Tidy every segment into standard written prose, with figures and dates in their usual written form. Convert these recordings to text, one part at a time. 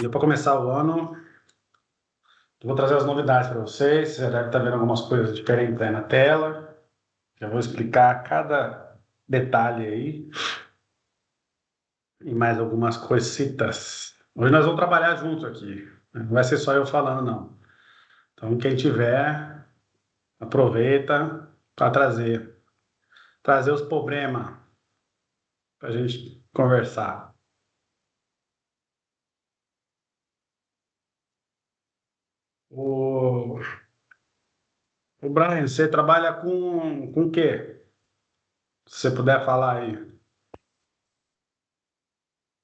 para começar o ano, eu vou trazer as novidades para vocês. Você já deve estar vendo algumas coisas diferentes aí na tela. Já vou explicar cada detalhe aí e mais algumas coisitas. Hoje nós vamos trabalhar juntos aqui. Não vai ser só eu falando, não. Então, quem tiver, aproveita para trazer os problemas para a gente conversar. O, o Brian, você trabalha com o quê? Se você puder falar aí.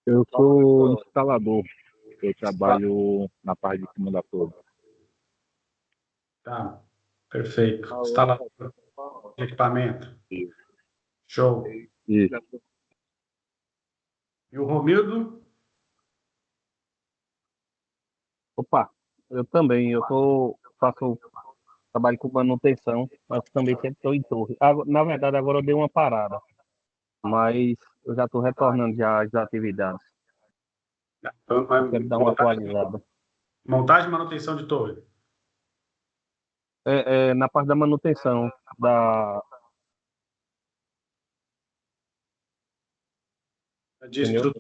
Eu sou instalador, eu trabalho na parte de cima da torre. Tá, perfeito. Instalador de equipamento. Show. Isso. E o Romildo? Opa, eu também, faço trabalho com manutenção, mas também sempre estou em torre. Na verdade, agora eu dei uma parada, mas eu já estou retornando já às atividades. Eu quero dar uma atualizada. Montagem e manutenção de torre. Na parte da manutenção, De entendeu?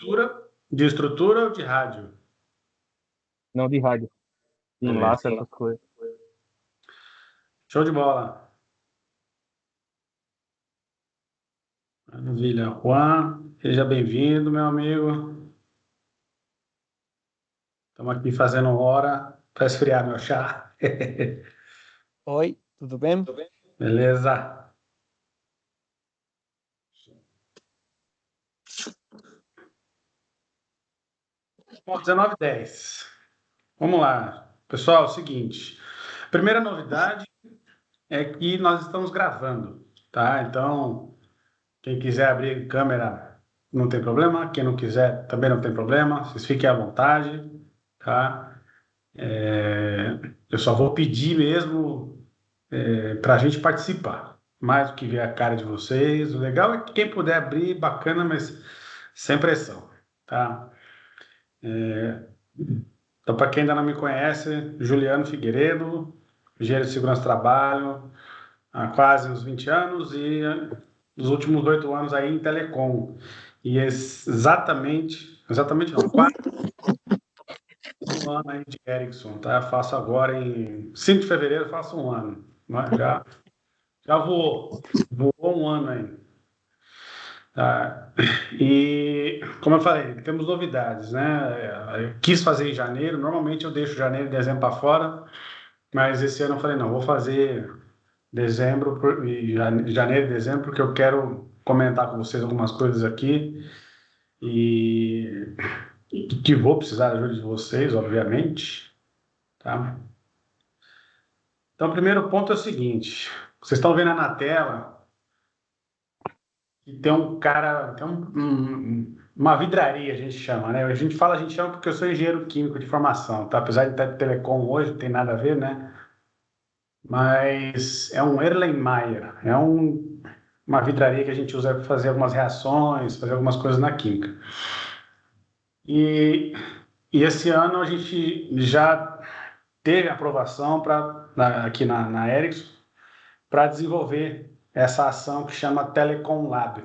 estrutura ou de rádio? Não de rádio, de Beleza. enlace, essas coisas. Show de bola. Maravilha. Juan, seja bem-vindo, meu amigo. Estamos aqui fazendo hora para esfriar meu chá. Oi, tudo bem? Beleza. Bom, 19h10. Vamos lá. Pessoal, é o seguinte. Primeira novidade é que nós estamos gravando, tá? Então, quem quiser abrir câmera não tem problema. Quem não quiser também não tem problema. Vocês fiquem à vontade, tá? Eu só vou pedir mesmo para a gente participar. Mais do que ver a cara de vocês. O legal é que quem puder abrir, bacana, mas sem pressão, tá? Então, para quem ainda não me conhece, Juliano Figueiredo, engenheiro de segurança do trabalho, há quase uns 20 anos e nos últimos 8 anos aí em telecom. E exatamente não, quase um ano aí de Ericsson, tá? Faço agora em 5 de fevereiro, faço um ano. Mas já voou um ano aí. Tá? E, como eu falei, temos novidades, né? Eu quis fazer em janeiro, normalmente eu deixo janeiro e dezembro para fora, mas esse ano eu falei, não, vou fazer janeiro e dezembro, porque eu quero comentar com vocês algumas coisas aqui e que vou precisar da ajuda de vocês, obviamente, tá? Então, o primeiro ponto é o seguinte: vocês estão vendo aí na tela que tem um cara, tem uma vidraria, a gente chama, né? A gente chama porque eu sou engenheiro químico de formação, tá? Apesar de estar de telecom hoje, não tem nada a ver, né? Mas é um Erlenmeyer, uma vidraria que a gente usa para fazer algumas reações, fazer algumas coisas na química. E, e esse ano a gente já teve aprovação aqui na Ericsson para desenvolver essa ação que chama Telecom Lab.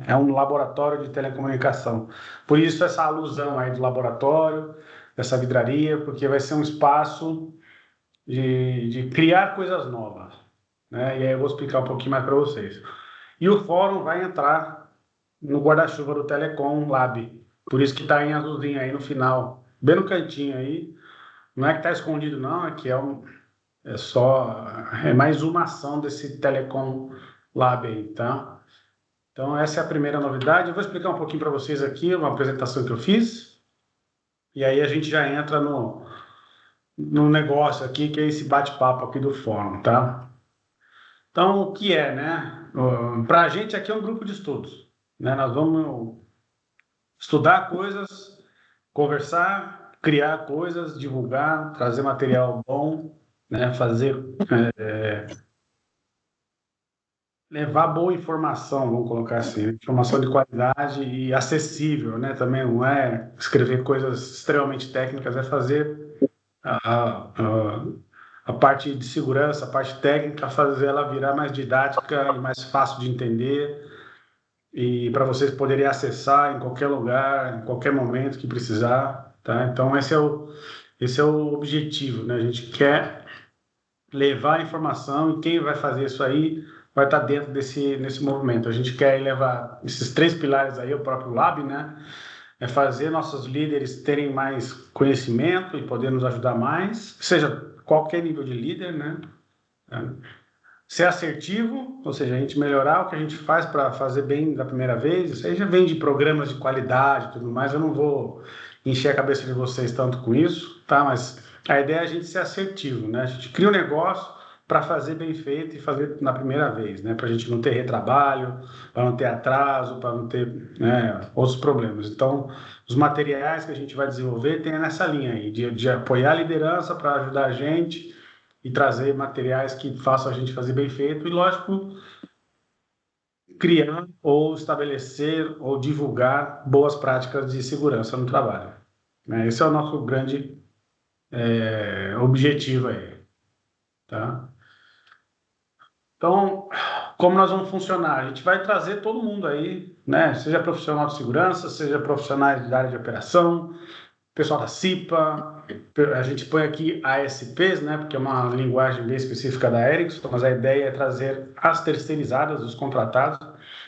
É um laboratório de telecomunicação. Por isso essa alusão aí do laboratório, dessa vidraria, porque vai ser um espaço de criar coisas novas, né? E aí eu vou explicar um pouquinho mais para vocês. E o fórum vai entrar no guarda-chuva do Telecom Lab. Por isso que está em azulzinho aí no final, bem no cantinho aí. Não é que está escondido, não, é que é mais uma ação desse Telecom Lab aí, tá? Então, essa é a primeira novidade. Eu vou explicar um pouquinho para vocês aqui, uma apresentação que eu fiz, e aí a gente já entra no negócio aqui, que é esse bate-papo aqui do fórum, tá? Então, o que é, né? Para a gente aqui é um grupo de estudos, né? Nós vamos estudar coisas, conversar, criar coisas, divulgar, trazer material bom, né? levar boa informação, vamos colocar assim, informação de qualidade e acessível, né? Também não é escrever coisas extremamente técnicas, é fazer a parte de segurança, a parte técnica, fazer ela virar mais didática e mais fácil de entender e para vocês poderem acessar em qualquer lugar, em qualquer momento que precisar, tá? Então esse é o objetivo, né? A gente quer levar a informação e quem vai fazer isso aí vai estar dentro nesse movimento. A gente quer levar esses 3 pilares aí, o próprio Lab, né? É fazer nossos líderes terem mais conhecimento e poder nos ajudar mais, seja qualquer nível de líder, né? Ser assertivo, ou seja, a gente melhorar o que a gente faz para fazer bem da primeira vez. Isso aí já vem de programas de qualidade e tudo mais, eu não vou encher a cabeça de vocês tanto com isso, tá? Mas a ideia é a gente ser assertivo, né? A gente cria um negócio para fazer bem feito e fazer na primeira vez, né? Para a gente não ter retrabalho, para não ter atraso, para não ter, né, outros problemas. Então, os materiais que a gente vai desenvolver tem nessa linha aí, de apoiar a liderança para ajudar a gente e trazer materiais que façam a gente fazer bem feito e, lógico, criar ou estabelecer ou divulgar boas práticas de segurança no trabalho, né? Esse é o nosso grande objetivo aí, tá? Então, como nós vamos funcionar? A gente vai trazer todo mundo aí, né? Seja profissional de segurança, seja profissionais da área de operação, pessoal da CIPA, a gente põe aqui ASPs, né? Porque é uma linguagem bem específica da Ericsson, mas a ideia é trazer as terceirizadas, os contratados.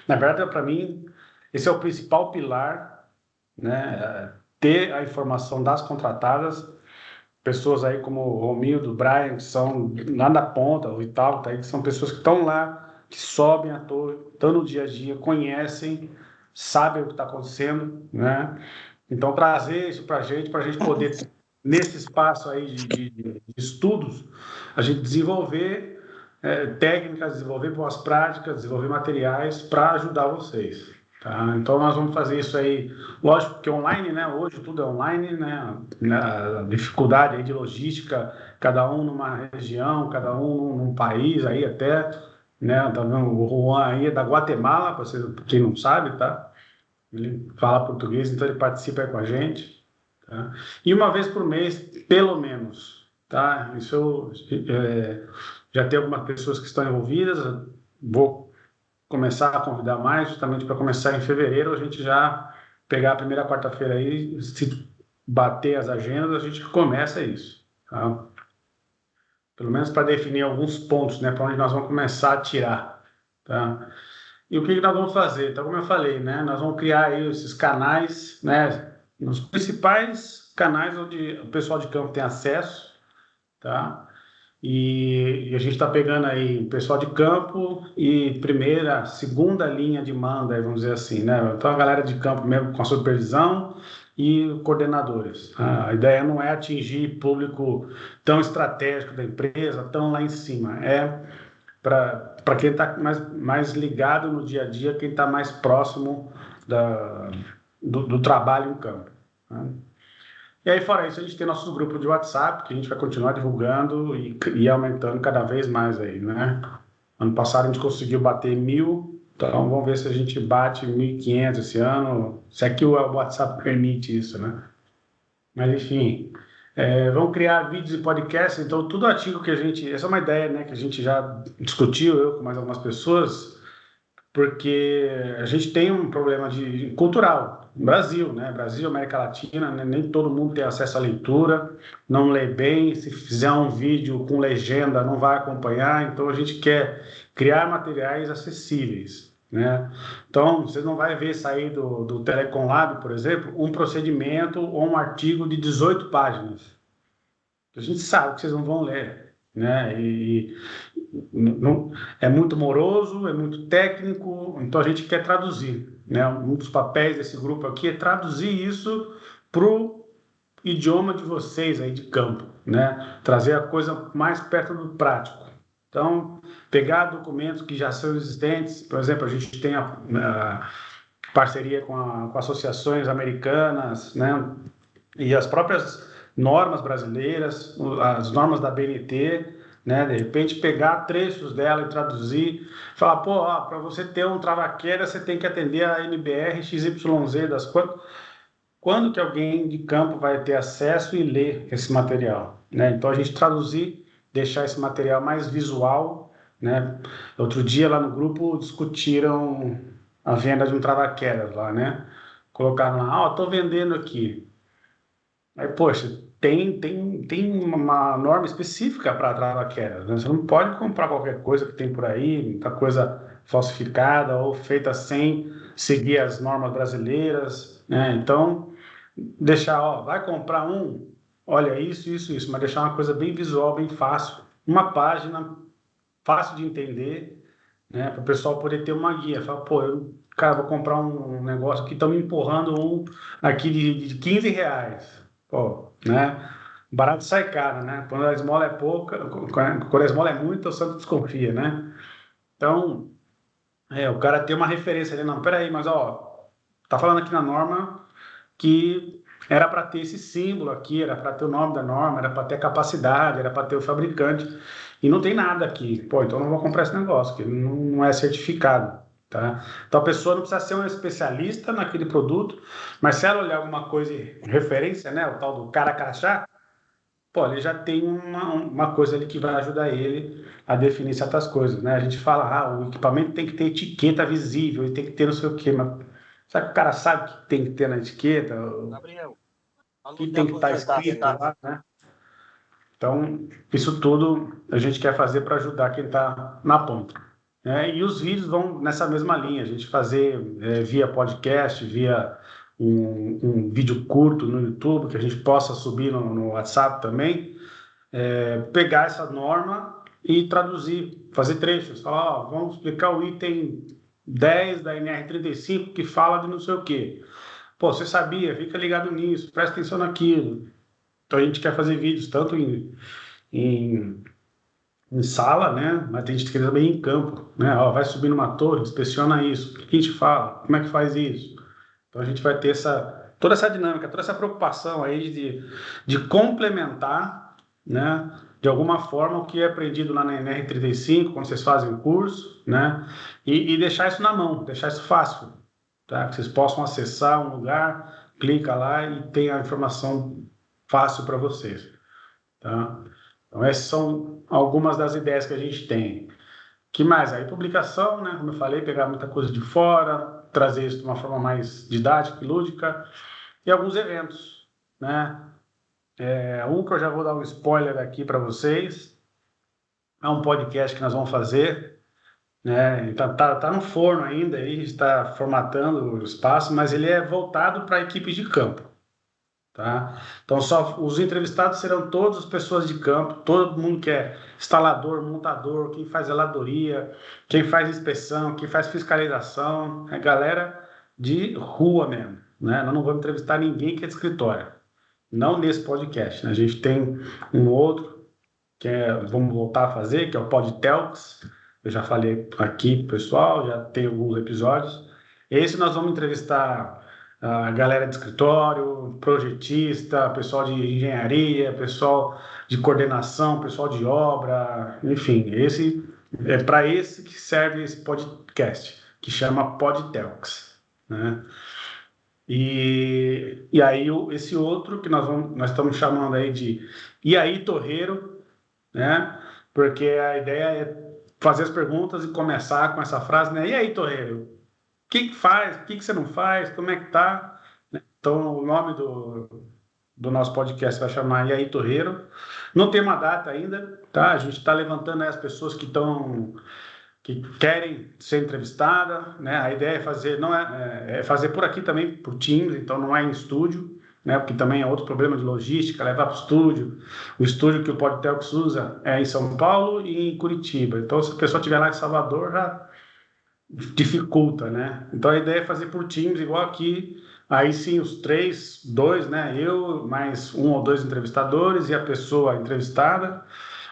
Na verdade, para mim, esse é o principal pilar, né? Ter a informação das contratadas, pessoas aí como o Romildo, o Brian, que são lá na ponta, o Itaú, tá aí, que são pessoas que estão lá, que sobem à toa, estão no dia a dia, conhecem, sabem o que está acontecendo, né? Então, trazer isso para a gente poder, nesse espaço aí de estudos, a gente desenvolver técnicas, desenvolver boas práticas, desenvolver materiais para ajudar vocês, tá? Então, nós vamos fazer isso aí, lógico que online, né? Hoje tudo é online, né? A dificuldade aí de logística, cada um numa região, cada um num país aí até, né? Tá vendo? O Juan aí é da Guatemala, para quem não sabe, tá? Ele fala português, então ele participa aí com a gente, tá? E uma vez por mês, pelo menos, tá? Isso já tem algumas pessoas que estão envolvidas, vou começar a convidar mais, justamente para começar em fevereiro, a gente já pegar a primeira quarta-feira aí, se bater as agendas, a gente começa isso, tá? Pelo menos para definir alguns pontos, né? Para onde nós vamos começar a tirar, tá? E o que nós vamos fazer? Então, como eu falei, né, nós vamos criar aí esses canais, né, os principais canais onde o pessoal de campo tem acesso, tá? E a gente está pegando aí o pessoal de campo e primeira, segunda linha de manda, vamos dizer assim, né? Então, a galera de campo mesmo com a supervisão e coordenadores. A ideia não é atingir público tão estratégico da empresa, tão lá em cima. Para quem está mais ligado no dia a dia, quem está mais próximo do trabalho em campo, né? E aí, fora isso, a gente tem nosso grupo de WhatsApp, que a gente vai continuar divulgando e aumentando cada vez mais aí, né? Ano passado a gente conseguiu bater 1.000, então vamos ver se a gente bate 1.500 esse ano, se é que o WhatsApp permite isso, né? Mas, enfim, vamos criar vídeos e podcasts, então tudo artigo que a gente... Essa é uma ideia, né, que a gente já discutiu, eu com mais algumas pessoas, porque a gente tem um problema cultural no Brasil, né? Brasil, América Latina, né? Nem todo mundo tem acesso à leitura, não lê bem, se fizer um vídeo com legenda não vai acompanhar, então a gente quer criar materiais acessíveis, né? Então, vocês não vão ver sair do Telecom Lab, por exemplo, um procedimento ou um artigo de 18 páginas. A gente sabe que vocês não vão ler, né? Não, é muito moroso, é muito técnico, então a gente quer traduzir, né? Um dos papéis desse grupo aqui é traduzir isso para o idioma de vocês aí de campo, né? Trazer a coisa mais perto do prático. Então, pegar documentos que já são existentes, por exemplo, a gente tem a parceria com associações americanas, né? E as próprias normas brasileiras, as normas da BNT, né? De repente pegar trechos dela e traduzir, falar, pô, para você ter um trava-queda, você tem que atender a NBR XYZ das coisas. Quando que alguém de campo vai ter acesso e ler esse material, né? Então a gente traduzir, deixar esse material mais visual, né? Outro dia lá no grupo discutiram a venda de um trava-queda lá, né? Colocaram lá, tô vendendo aqui. Aí, poxa, tem uma norma específica para trava-queda, né? Você não pode comprar qualquer coisa que tem por aí, muita coisa falsificada ou feita sem seguir as normas brasileiras, né? Então, deixar, vai comprar olha isso, mas deixar uma coisa bem visual, bem fácil, uma página fácil de entender, né? Para o pessoal poder ter uma guia. Fala, pô, cara, vou comprar um negócio que estão me empurrando aqui de R$ 15. Pô, né? Barato sai caro, né? Quando a esmola é pouca, quando a esmola é muita, o santo desconfia, né? Então, o cara tem uma referência ali, não, peraí, mas tá falando aqui na norma que era para ter esse símbolo aqui, era para ter o nome da norma, era para ter a capacidade, era para ter o fabricante, e não tem nada aqui. Pô, então não vou comprar esse negócio, que não é certificado, tá? Então a pessoa não precisa ser um especialista naquele produto, mas se ela olhar alguma coisa em referência, né, o tal do cara crachá, pô, ele já tem uma coisa ali que vai ajudar ele a definir certas coisas, né? A gente fala, o equipamento tem que ter etiqueta visível, ele tem que ter não sei o quê, mas sabe que o cara sabe o que tem que ter na etiqueta, Gabriel, o que tem que estar escrito lá, né? Então, isso tudo a gente quer fazer para ajudar quem está na ponta, né? E os vídeos vão nessa mesma linha, a gente fazer via podcast, via um vídeo curto no YouTube, que a gente possa subir no WhatsApp também, pegar essa norma e traduzir, fazer trechos, falar, vamos explicar o item 10 da NR35 que fala de não sei o quê. Pô, você sabia, fica ligado nisso, presta atenção naquilo. Então a gente quer fazer vídeos tanto em, em sala, né? Mas tem gente que quer também em campo, né? Vai subir numa torre, inspeciona isso. O que a gente fala? Como é que faz isso? Então a gente vai ter toda essa dinâmica, toda essa preocupação aí de complementar, né? De alguma forma o que é aprendido lá na NR35, quando vocês fazem o curso, né? E deixar isso na mão, deixar isso fácil, tá? Que vocês possam acessar um lugar, clica lá e tem a informação fácil para vocês, tá? Então essas são algumas das ideias que a gente tem. Que mais? Aí publicação, né? Como eu falei, pegar muita coisa de fora, trazer isso de uma forma mais didática e lúdica, e alguns eventos, né? Um que eu já vou dar um spoiler aqui para vocês, é um podcast que nós vamos fazer, né? Tá no forno ainda, aí está formatando o espaço, mas ele é voltado para equipes de campo, tá? Então só os entrevistados serão todas as pessoas de campo, todo mundo que é instalador, montador, quem faz zeladoria, quem faz inspeção, quem faz fiscalização, é galera de rua mesmo, né? Nós não vamos entrevistar ninguém que é de escritório, não nesse podcast, né? A gente tem um outro vamos voltar a fazer, que é o Podtelks. Eu já falei aqui pro pessoal, já tem alguns episódios. Esse nós vamos entrevistar a galera de escritório, projetista, pessoal de engenharia, pessoal de coordenação, pessoal de obra, enfim, esse é para esse que serve esse podcast, que chama Podtelks, né? E aí esse outro que nós estamos chamando aí de E aí, Torreiro, né? Porque a ideia é fazer as perguntas e começar com essa frase, né? E aí, Torreiro, o que faz? O que você não faz? Como é que tá? Então, o nome do nosso podcast vai chamar E aí, Torreiro. Não tem uma data ainda, tá? A gente está levantando aí as pessoas que querem ser entrevistada, né? A ideia é fazer, não é fazer por aqui também, por Teams, então não é em estúdio, né? Porque também é outro problema de logística, levar para o estúdio. O estúdio que o Podtelks usa é em São Paulo e em Curitiba. Então, se a pessoa estiver lá em Salvador, já dificulta, né? Então, a ideia é fazer por Teams, igual aqui. Aí sim, os três, dois, né? Eu, mais um ou dois entrevistadores e a pessoa entrevistada,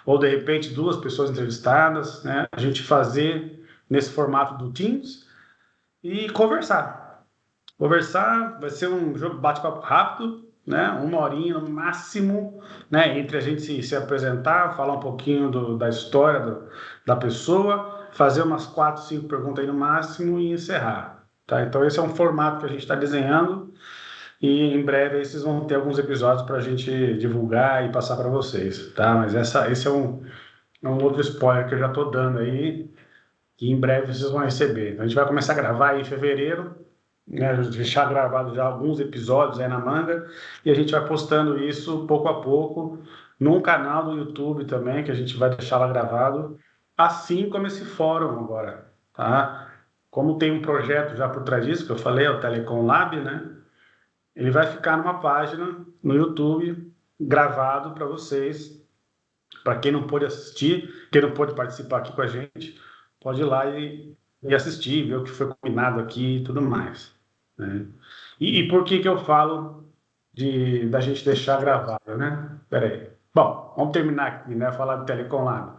ou de repente duas pessoas entrevistadas, né? A gente fazer nesse formato do Teams e conversar. Conversar vai ser um jogo bate-papo rápido, né? 1 horinha no máximo, né? Entre a gente se apresentar, falar um pouquinho da história da pessoa, fazer umas 4, 5 perguntas aí no máximo e encerrar, tá? Então esse é um formato que a gente está desenhando e em breve aí vocês vão ter alguns episódios para a gente divulgar e passar para vocês, tá? Mas esse é um outro spoiler que eu já estou dando aí, que em breve vocês vão receber. Então, a gente vai começar a gravar aí em fevereiro, né, deixar gravado já alguns episódios aí na manga, e a gente vai postando isso pouco a pouco num canal do YouTube também, que a gente vai deixar lá gravado, assim como esse fórum agora, tá? Como tem um projeto já por trás disso, que eu falei, é o Telecom Lab, né? Ele vai ficar numa página no YouTube gravado para vocês, para quem não pôde assistir, quem não pôde participar aqui com a gente, pode ir lá e assistir, ver o que foi combinado aqui e tudo mais, né? E por que eu falo da gente deixar gravado, né? Peraí. Bom, vamos terminar aqui, né? Falar do Telecom Lab.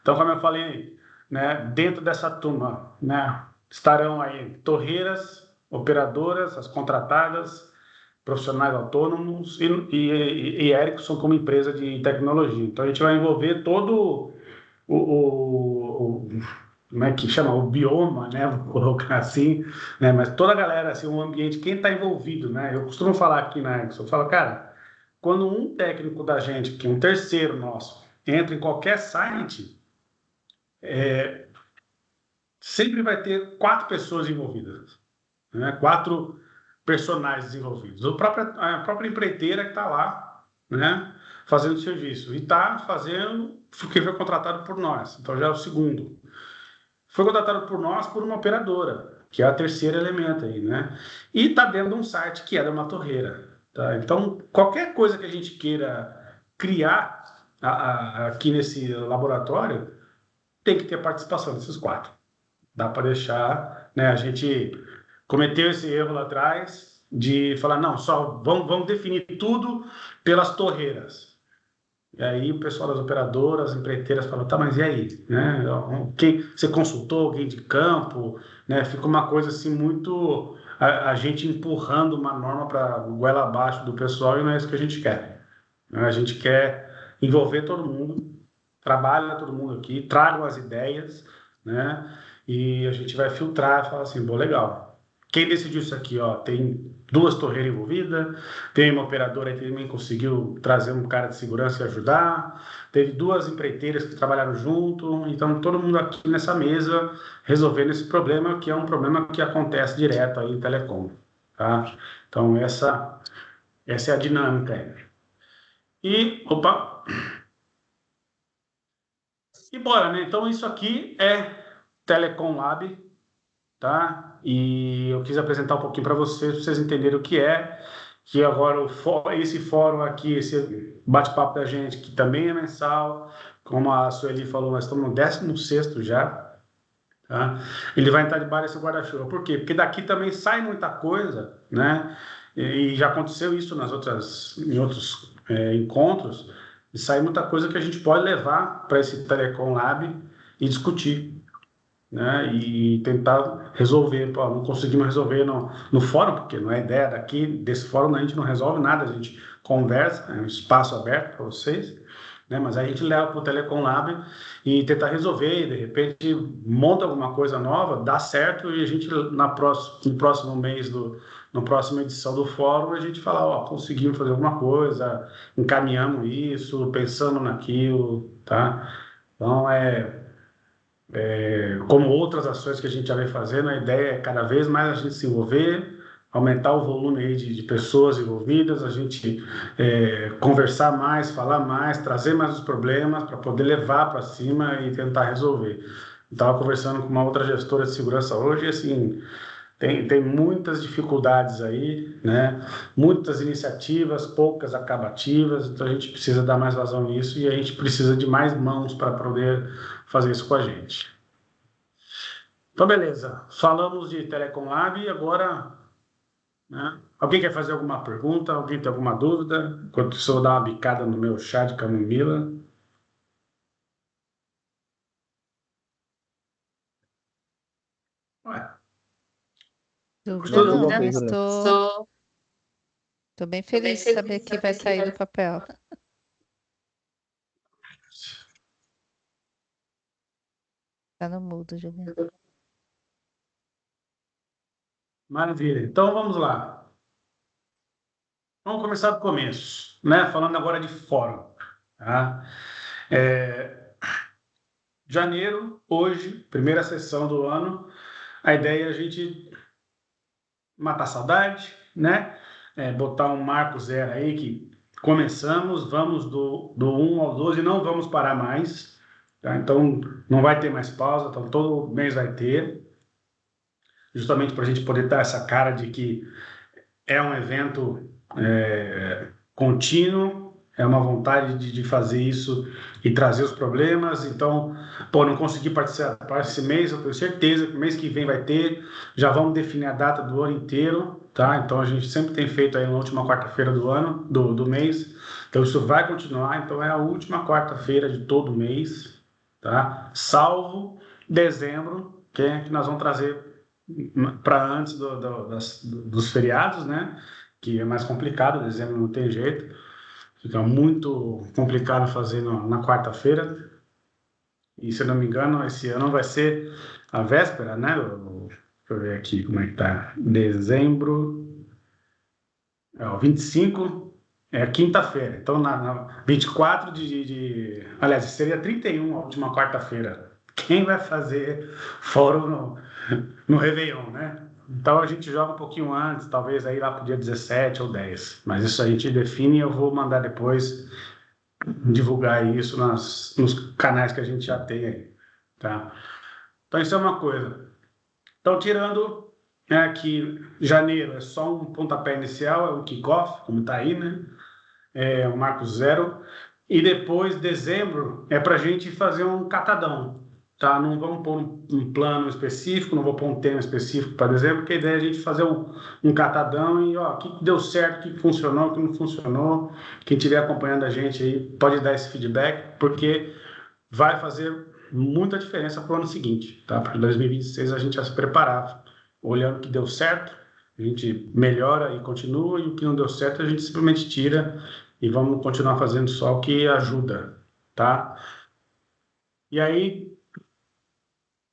Então, como eu falei, né? Dentro dessa turma, né? Estarão aí torreiras, operadoras, as contratadas, profissionais autônomos e Ericsson como empresa de tecnologia. Então, a gente vai envolver todo o como é que chama? O bioma, né? Vou colocar assim, né? Mas toda a galera, assim, o ambiente, quem está envolvido, né? Eu costumo falar aqui na Ericsson, eu falo, cara, quando um técnico da gente, que é um terceiro nosso, entra em qualquer site, sempre vai ter 4 pessoas envolvidas, né? 4 personagens envolvidos. A própria empreiteira que está lá, né? Fazendo serviço. E está fazendo porque foi contratado por nós. Então já é o segundo. Foi contratado por nós por uma operadora, que é a terceira elemento aí, né? E está dentro de um site que é de uma torreira, tá? Então, qualquer coisa que a gente queira criar aqui nesse laboratório, tem que ter a participação desses 4. Dá para deixar, né? A gente cometeu esse erro lá atrás de falar, não, só vamos definir tudo pelas torreiras. E aí o pessoal das operadoras, empreiteiras falou, tá, mas e aí? Né? Quem, você consultou alguém de campo? Né? Fica uma coisa assim muito... A gente empurrando uma norma para goela abaixo do pessoal e não é isso que a gente quer. Né? A gente quer envolver todo mundo, trabalha todo mundo aqui, tragam as ideias, né? E a gente vai filtrar e falar assim, pô, legal. Quem decidiu isso aqui, ó, tem 2 torreiras envolvidas, tem uma operadora que também conseguiu trazer um cara de segurança e ajudar, teve 2 empreiteiras que trabalharam junto, então todo mundo aqui nessa mesa resolvendo esse problema, que é um problema que acontece direto aí em telecom, tá? Então essa é a dinâmica aí. E bora, né? Então isso aqui é Telecom Lab, tá? E eu quis apresentar um pouquinho para vocês entenderem o que agora esse fórum aqui, esse bate-papo da gente, que também é mensal, como a Sueli falou, nós estamos no 16º já, tá? Ele vai entrar debaixo desse guarda-chuva. Por quê? Porque daqui também sai muita coisa, né? E já aconteceu isso em outros encontros, e sai muita coisa que a gente pode levar para esse Telecom Lab e discutir, né? E tentar resolver. Pô, não conseguimos resolver no fórum, porque não é ideia desse fórum, a gente não resolve nada, a gente conversa, é um espaço aberto para vocês, né? Mas aí a gente leva para o Telecom Lab e tentar resolver, e de repente monta alguma coisa nova, dá certo, e a gente no próximo mês na próxima edição do fórum, a gente fala, ó, conseguimos fazer alguma coisa, encaminhamos isso, pensamos naquilo, tá? Então, como outras ações que a gente já vem fazendo, a ideia é cada vez mais a gente se envolver, aumentar o volume aí de pessoas envolvidas, a gente conversar mais, falar mais, trazer mais os problemas para poder levar para cima e tentar resolver. Estava conversando com uma outra gestora de segurança hoje e assim, tem muitas dificuldades aí, né? Muitas iniciativas, poucas acabativas, então a gente precisa dar mais vazão nisso e a gente precisa de mais mãos para poder fazer isso com a gente. Então, beleza. Falamos de Telecom Lab e agora, né? Alguém quer fazer alguma pergunta? Alguém tem alguma dúvida? Enquanto isso, eu vou dar uma bicada no meu chá de camomila. Ué, Dúvida Valeu, não, Valquíria. restou. Tô bem feliz de saber que vai sair do papel. Tá no mudo, Juliana. Maravilha. Então vamos lá. Vamos começar do começo, né? Falando agora de fórum. Tá? Janeiro, hoje, primeira sessão do ano. A ideia é a gente matar a saudade, né? Botar um marco zero aí que começamos, vamos do 1 ao 12 e não vamos parar mais. Tá? Então não vai ter mais pausa, então todo mês vai ter. Justamente para a gente poder dar essa cara de que é um evento contínuo, é uma vontade de fazer isso e trazer os problemas. Então, não consegui participar esse mês, eu tenho certeza que mês que vem vai ter. Já vamos definir a data do ano inteiro, tá? Então, a gente sempre tem feito aí na última quarta-feira do ano, do mês. Então, isso vai continuar. Então, é a última quarta-feira de todo mês, tá? Salvo dezembro, que nós vamos trazer para antes dos feriados, né? Que é mais complicado, dezembro não tem jeito, fica muito complicado fazer na quarta-feira, e se eu não me engano, esse ano vai ser a véspera, né? Deixa eu ver aqui como é que tá, dezembro, o 25 é quinta-feira, então na 24 aliás, seria 31 a última quarta-feira. Quem vai fazer fórum no Réveillon, né? Então a gente joga um pouquinho antes, talvez aí lá pro dia 17 ou 10. Mas isso a gente define e eu vou mandar depois divulgar isso nos canais que a gente já tem aí, tá? Então isso é uma coisa. Então tirando que janeiro é só um pontapé inicial, é o kickoff, como tá aí, né? É o marco zero. E depois, dezembro, é para a gente fazer um catadão, tá? Não vamos pôr um plano específico, não vou pôr um tema específico para dezembro, porque a ideia é a gente fazer um catadão e, ó, o que deu certo, o que funcionou, o que não funcionou. Quem estiver acompanhando a gente aí pode dar esse feedback, porque vai fazer muita diferença para o ano seguinte, tá? Para 2026 a gente vai se preparar, olhando o que deu certo, a gente melhora e continua, e o que não deu certo a gente simplesmente tira e vamos continuar fazendo só o que ajuda, tá? E aí,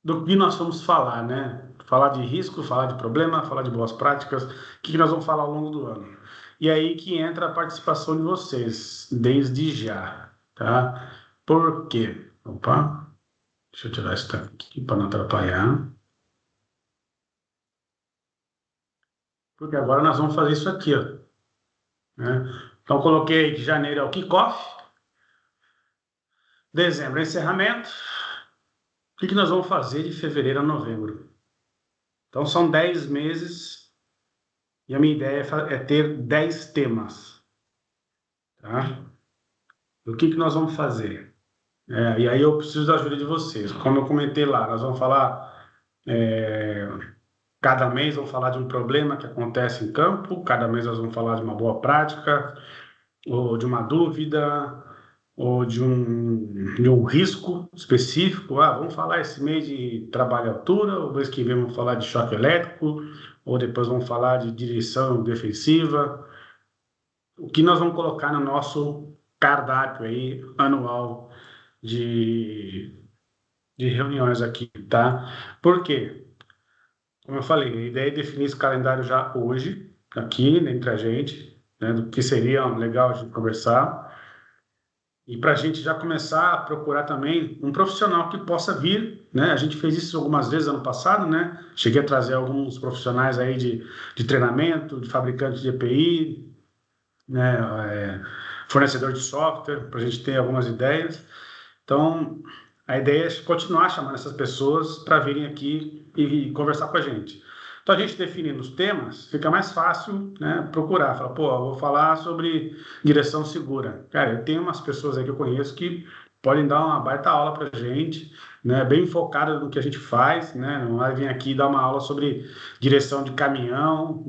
do que nós vamos falar, né? Falar de risco, falar de problema, falar de boas práticas, o que nós vamos falar ao longo do ano. E aí que entra a participação de vocês, desde já, tá? Por quê? Opa, deixa eu tirar isso aqui para não atrapalhar. Porque agora nós vamos fazer isso aqui, ó. Né? Então, coloquei de janeiro é o kickoff, dezembro é encerramento. O que nós vamos fazer de fevereiro a novembro? Então, são 10 meses e a minha ideia é ter 10 temas. Tá? O que nós vamos fazer? E aí eu preciso da ajuda de vocês. Como eu comentei lá, nós vamos falar... cada mês vamos falar de um problema que acontece em campo, cada mês nós vamos falar de uma boa prática, ou de uma dúvida, ou de um risco específico. Vamos falar esse mês de trabalho à altura, o mês que vem vamos falar de choque elétrico, ou depois vamos falar de direção defensiva. O que nós vamos colocar no nosso cardápio aí anual de reuniões aqui, tá? Por quê? Como eu falei, a ideia é definir esse calendário já hoje, aqui, entre a gente, né, do que seria legal a gente conversar. E para a gente já começar a procurar também um profissional que possa vir, né? A gente fez isso algumas vezes ano passado, né? Cheguei a trazer alguns profissionais aí de treinamento, de fabricantes de EPI, né? Fornecedor de software, para a gente ter algumas ideias. Então, a ideia é continuar chamando essas pessoas para virem aqui e conversar com a gente. Então, a gente definindo os temas, fica mais fácil, né, procurar. Fala, eu vou falar sobre direção segura. Cara, eu tenho umas pessoas aí que eu conheço que podem dar uma baita aula para a gente, né, bem focada no que a gente faz, né, não vai vir aqui dar uma aula sobre direção de caminhão,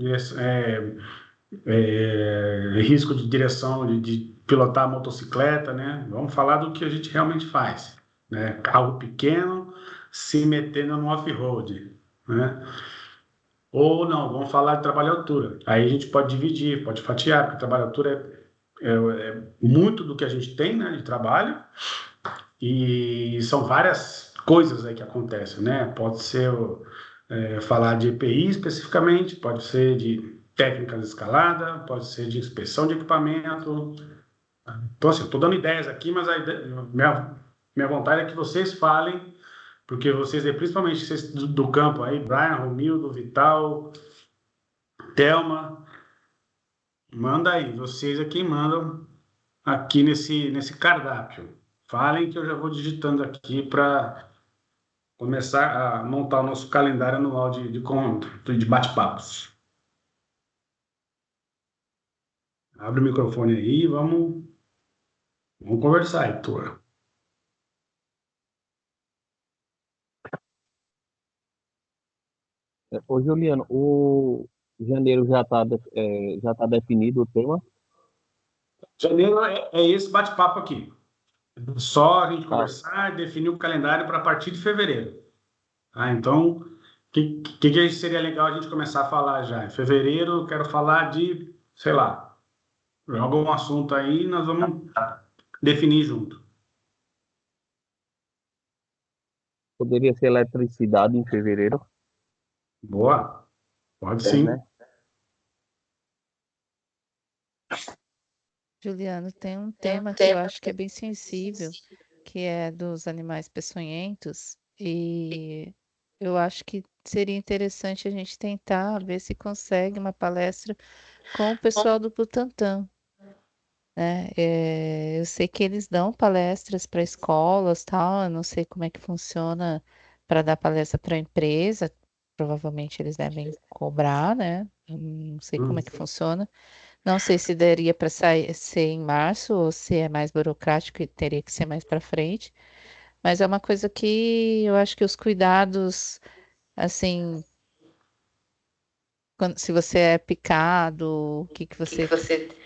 risco de direção, de pilotar motocicleta, né? Vamos falar do que a gente realmente faz, né? Carro pequeno se metendo no off-road, né? Ou não, vamos falar de trabalho à altura. Aí a gente pode dividir, pode fatiar, porque trabalho à altura é muito do que a gente tem, né, de trabalho, e são várias coisas aí que acontecem, né? Pode ser falar de EPI especificamente, pode ser de técnicas de escalada, pode ser de inspeção de equipamento. Então, assim, estou dando ideias aqui, mas minha vontade é que vocês falem, porque vocês, principalmente vocês do campo aí, Brian, Romildo, Vital, Thelma, manda aí, vocês aqui mandam aqui nesse cardápio. Falem que eu já vou digitando aqui para começar a montar o nosso calendário anual de bate-papos. Abre o microfone aí e vamos conversar, Heitor. Ô, Juliano, o janeiro já tá definido o tema? Janeiro é esse bate-papo aqui. Só a gente Tá. conversar e definir o calendário para a partir de fevereiro. Tá? Então, o que seria legal a gente começar a falar já? Em fevereiro, eu quero falar de, sei lá, joga um assunto aí e nós vamos definir junto. Poderia ser eletricidade em fevereiro, Boa, pode sim. né? Juliano, tem um tema que eu acho que é bem sensível, que é dos animais peçonhentos, e eu acho que seria interessante a gente tentar ver se consegue uma palestra com o pessoal do Butantan, né? Eu sei que eles dão palestras para escolas, tal, eu não sei como é que funciona para dar palestra para empresa, provavelmente eles devem cobrar, né? Eu não sei como é que funciona. Não sei se daria para ser em março ou se é mais burocrático e teria que ser mais para frente, mas é uma coisa que eu acho que os cuidados, assim, se você é picado, o que que você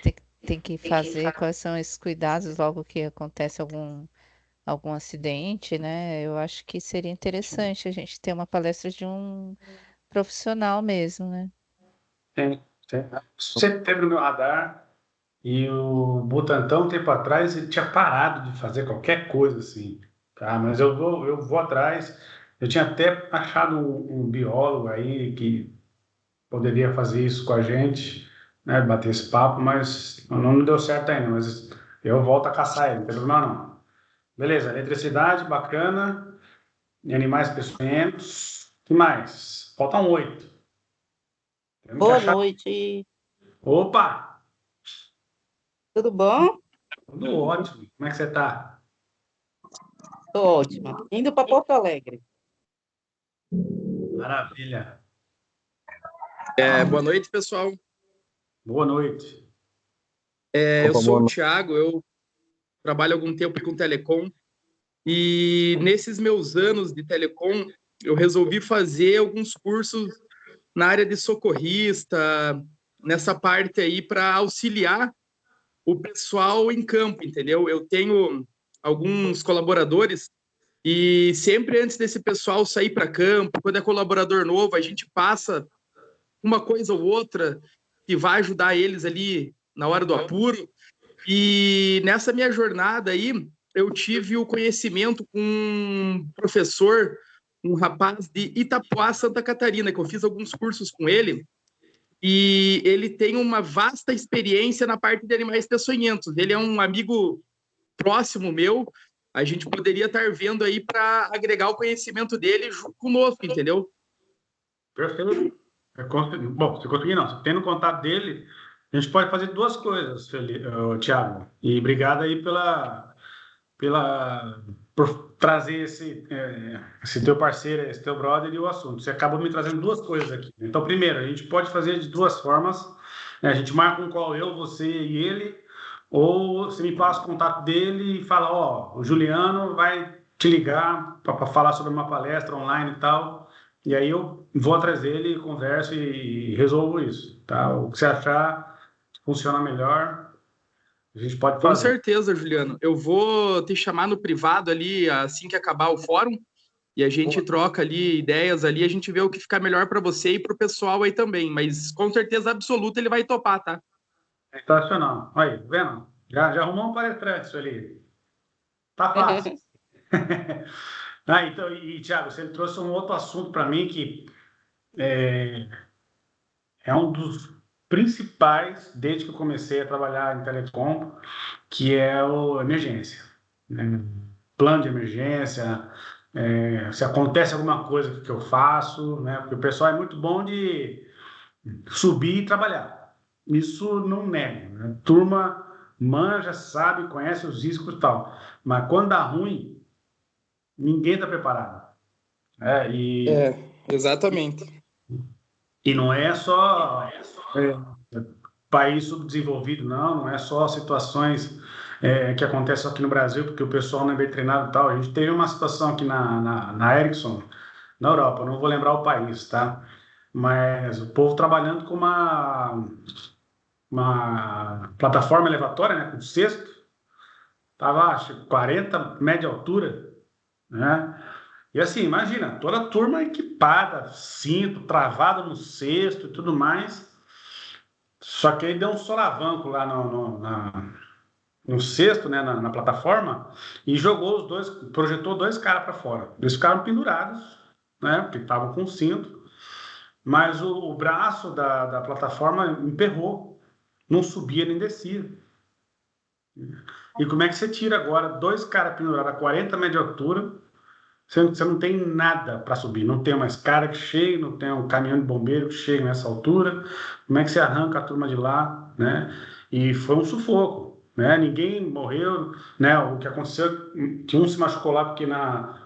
tem, tem que fazer, quais são esses cuidados logo que acontece algum acidente, né? Eu acho que seria interessante a gente ter uma palestra de um profissional mesmo, né? Tem, tem. Sempre teve no meu radar e o Butantan, um tempo atrás, ele tinha parado de fazer qualquer coisa assim, tá? Mas eu vou atrás. Eu tinha até achado um biólogo aí que poderia fazer isso com a gente, né? Bater esse papo, mas não deu certo ainda. Mas eu volto a caçar ele, não tem problema não. Beleza, eletricidade, bacana. E animais peçonhentos. O que mais? Faltam 8. Temos que Boa achar. noite, Opa! tudo bom? Tudo ótimo. Como é que você tá? Tô ótima. Indo para Porto Alegre. Maravilha. Boa noite, pessoal. Boa noite. Eu Opa, sou boa o noite. Thiago, eu trabalho há algum tempo com telecom e nesses meus anos de telecom eu resolvi fazer alguns cursos na área de socorrista, nessa parte aí para auxiliar o pessoal em campo, entendeu? Eu tenho alguns colaboradores e sempre antes desse pessoal sair para campo, quando é colaborador novo, a gente passa uma coisa ou outra que vai ajudar eles ali na hora do apuro. E nessa minha jornada aí, eu tive o conhecimento com um professor, um rapaz de Itapoá, Santa Catarina, que eu fiz alguns cursos com ele, e ele tem uma vasta experiência na parte de animais peçonhentos. Ele é um amigo próximo meu, a gente poderia estar vendo aí para agregar o conhecimento dele conosco, entendeu? Perfeito. Bom, se conseguir não. Tendo contato dele, a gente pode fazer duas coisas, Thiago. E obrigado aí por trazer esse teu parceiro, esse teu brother e o assunto. Você acabou me trazendo duas coisas aqui. Então, primeiro, a gente pode fazer de duas formas. Né? A gente marca um call, eu, você e ele, ou você me passa o contato dele e fala, ó, o Juliano vai te ligar para falar sobre uma palestra online e tal. E aí eu vou atrás dele, converso e resolvo isso, tá? O que você achar que funciona melhor, a gente pode Com fazer. certeza, Juliano. Eu vou te chamar no privado ali assim que acabar o fórum e a gente troca ali ideias ali, a gente vê o que fica melhor para você e para o pessoal aí também, mas com certeza absoluta ele vai topar, tá? Sensacional. Aí, vendo? Já arrumou um palestrante isso ali. Tá fácil. Então, Thiago, você trouxe um outro assunto para mim que é um dos principais desde que eu comecei a trabalhar em telecom, que é o emergência, né? Plano de emergência, se acontece alguma coisa que eu faço, né? Porque o pessoal é muito bom de subir e trabalhar. Isso não nego, né? Turma manja, sabe, conhece os riscos e tal. Mas quando dá ruim, ninguém está preparado. Exatamente. E não é só país subdesenvolvido, não é só situações que acontecem aqui no Brasil, porque o pessoal não é bem treinado e tal. A gente teve uma situação aqui na Ericsson, na Europa, não vou lembrar o país, tá? Mas o povo trabalhando com uma plataforma elevatória, né, com cesto, tava, acho, 40 média altura, né? E assim, imagina, toda a turma equipada, cinto, travado no cesto e tudo mais. Só que aí deu um solavanco lá no cesto, né, na plataforma, e jogou os dois, projetou dois caras para fora. Eles ficaram pendurados, né, porque estavam com cinto, mas o braço da plataforma emperrou, não subia nem descia. E como é que você tira agora dois caras pendurados a 40 metros de altura, você não tem nada para subir, não tem uma escada que chegue, não tem um caminhão de bombeiro que chegue nessa altura, como é que você arranca a turma de lá, né? E foi um sufoco, né? Ninguém morreu, né? O que aconteceu, que um se machucou lá porque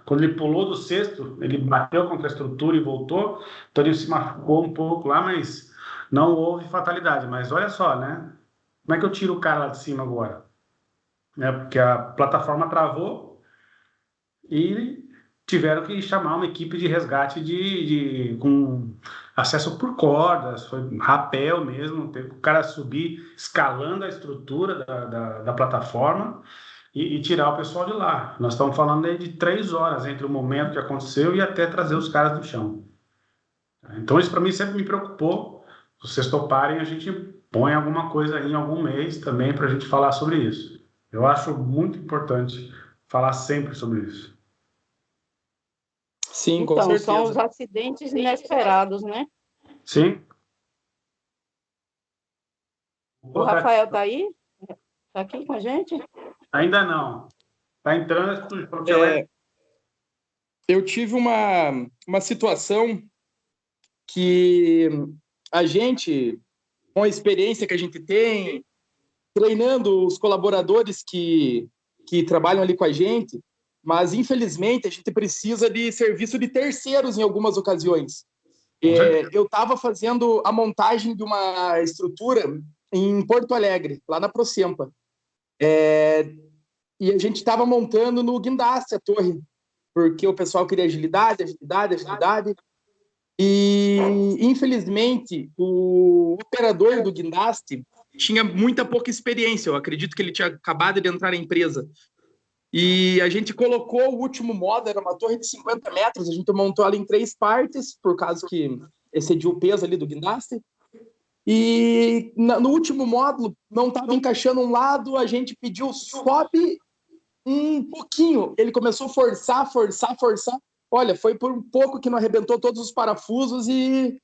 quando ele pulou do cesto, ele bateu contra a estrutura e voltou, então ele se machucou um pouco lá, mas não houve fatalidade. Mas olha só, né? Como é que eu tiro o cara lá de cima agora? Né? Porque a plataforma travou e tiveram que chamar uma equipe de resgate com acesso por cordas, foi rapel mesmo, teve o cara subir escalando a estrutura da plataforma e tirar o pessoal de lá. Nós estamos falando aí de 3 horas entre o momento que aconteceu e até trazer os caras do chão. Então isso para mim sempre me preocupou. Se vocês toparem, a gente põe alguma coisa aí em algum mês também para a gente falar sobre isso. Eu acho muito importante falar sempre sobre isso. Sim, com Então, certeza. são os acidentes inesperados, né? Sim. O Rafael está aí? Está aqui com a gente? Ainda não. Está entrando, porque eu tive uma situação que a gente, com a experiência que a gente tem, treinando os colaboradores que trabalham ali com a gente, mas infelizmente a gente precisa de serviço de terceiros em algumas ocasiões. Eu estava fazendo a montagem de uma estrutura em Porto Alegre, lá na Procempa. E a gente estava montando no guindaste a torre, porque o pessoal queria agilidade. E, infelizmente, o operador do guindaste tinha muita pouca experiência. Eu acredito que ele tinha acabado de entrar na empresa. E a gente colocou o último módulo, era uma torre de 50 metros, a gente montou ela em 3 partes, por causa que excediu o peso ali do guindaste. E no último módulo, não estava encaixando um lado, a gente pediu sobe um pouquinho. Ele começou a forçar. Olha, foi por um pouco que não arrebentou todos os parafusos e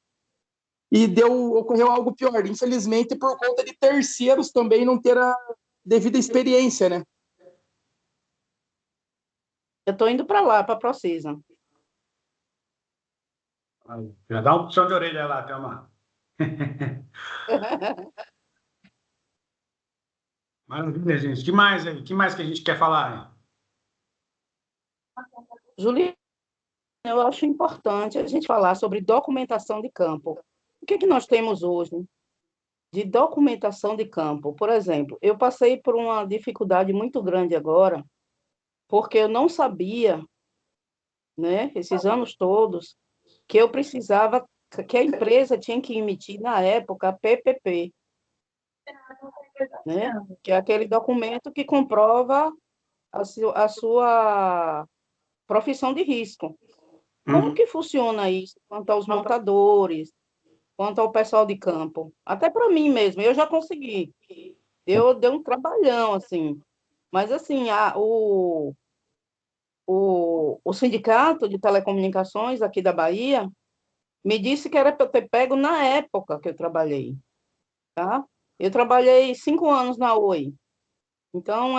ocorreu algo pior. Infelizmente, por conta de terceiros também não ter a devida experiência, né? Eu estou indo para lá, para a Procisa. Já dá um puxão de orelha lá, Thelma. Maravilha, gente. Que mais aí? Que mais que a gente quer falar aí? Juliana, eu acho importante a gente falar sobre documentação de campo. O que nós temos hoje de documentação de campo? Por exemplo, eu passei por uma dificuldade muito grande agora, porque eu não sabia, né, esses anos todos, que eu precisava, que a empresa tinha que emitir, na época, PPP, né, que é aquele documento que comprova a sua profissão de risco. Como que funciona isso quanto aos montadores, quanto ao pessoal de campo? Até para mim mesmo, eu já consegui. Eu dei um trabalhão, assim. Mas, assim, o sindicato de telecomunicações aqui da Bahia me disse que era para eu ter pego na época que eu trabalhei, tá? Eu trabalhei 5 anos na Oi. Então,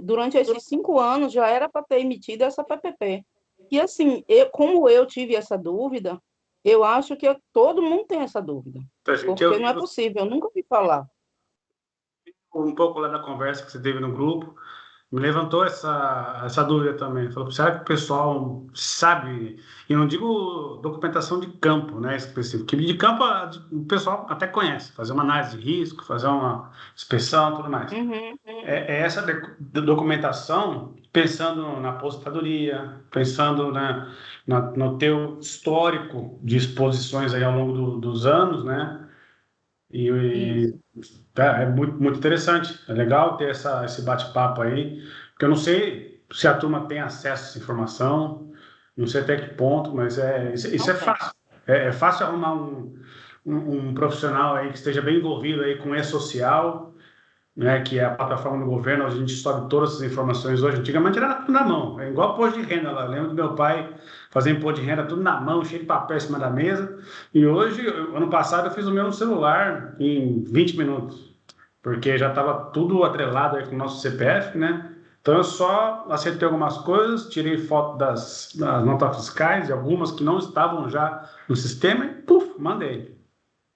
durante esses 5 anos, já era para ter emitido essa PPP. E, assim, como eu tive essa dúvida, eu acho que todo mundo tem essa dúvida, Então, gente, porque não é possível, eu nunca ouvi falar. um pouco lá da conversa que você teve no grupo, me levantou essa dúvida também. Falou, será que o pessoal sabe? E não digo documentação de campo, né, específico. Que de campo o pessoal até conhece, fazer uma análise de risco, fazer uma inspeção e tudo mais. Uhum. É essa documentação, pensando na aposentadoria, pensando no teu histórico de exposições aí ao longo dos anos, né? E Isso. é muito, muito interessante. É legal ter esse bate-papo aí, porque eu não sei se a turma tem acesso a essa informação, não sei até que ponto, mas isso é Não tem. fácil. É fácil arrumar um profissional aí que esteja bem envolvido aí com e-social, né, que é a plataforma do governo, onde a gente sobe todas essas informações hoje. Antigamente era tudo na mão, é igual imposto de renda lá. Eu lembro do meu pai fazer imposto de renda tudo na mão, cheio de papel em cima da mesa. E hoje, ano passado, eu fiz o meu no celular em 20 minutos, porque já estava tudo atrelado aí com o nosso CPF, né? Então eu só acertei algumas coisas, tirei foto das notas fiscais, de algumas que não estavam já no sistema e, puf, mandei.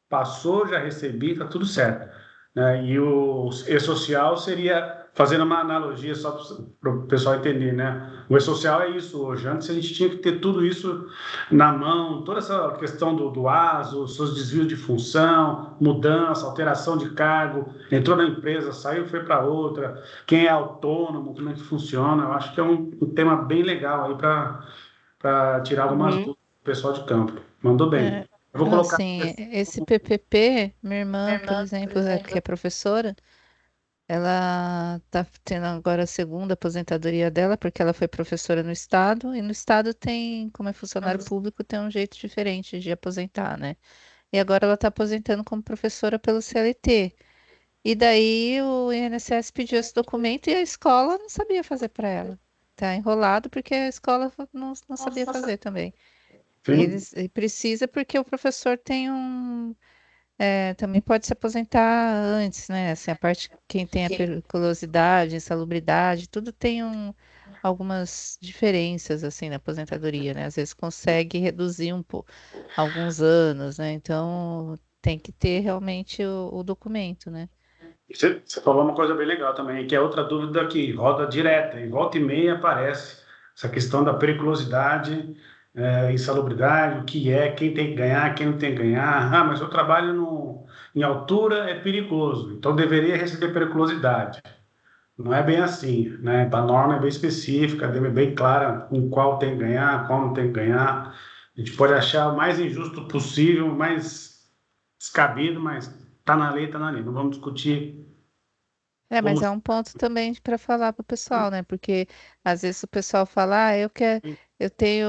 Passou, já recebi, tá tudo certo, né? E o e-social seria, fazendo uma analogia só para o pessoal entender, né? O e-social é isso hoje. Antes a gente tinha que ter tudo isso na mão, toda essa questão do ASO, seus desvios de função, mudança, alteração de cargo, entrou na empresa, saiu, foi para outra, quem é autônomo, como é que funciona. Eu acho que é um tema bem legal aí para tirar algumas Uhum. dúvidas do pessoal de campo. Mandou bem. É, Eu vou colocar. assim, esse PPP, minha irmã, por exemplo, que é professora, ela está tendo agora a segunda aposentadoria dela, porque ela foi professora no estado, e no estado tem, como é funcionário público, tem um jeito diferente de aposentar, né? E agora ela está aposentando como professora pelo CLT. E daí o INSS pediu esse documento e a escola não sabia fazer para ela. Tá enrolado porque a escola não sabia fazer também. Sim. E precisa porque o professor tem também pode se aposentar antes, né? Assim, a parte, quem tem a periculosidade, insalubridade, tudo tem algumas diferenças, assim, na aposentadoria, né? Às vezes consegue reduzir um pouco, alguns anos, né? Então, tem que ter realmente o documento, né? Você falou uma coisa bem legal também, que é outra dúvida que roda direta, e volta e meia aparece essa questão da periculosidade, insalubridade, o que é, quem tem que ganhar, quem não tem que ganhar. Ah, mas eu trabalho em altura, é perigoso, então deveria receber periculosidade. Não é bem assim, né? A norma é bem específica, é bem clara com qual tem que ganhar, qual não tem que ganhar. A gente pode achar o mais injusto possível, o mais descabido, mas tá na lei, tá na lei. Não vamos discutir Mas como. é um ponto também para falar para o pessoal, né? Porque às vezes o pessoal fala, eu quero,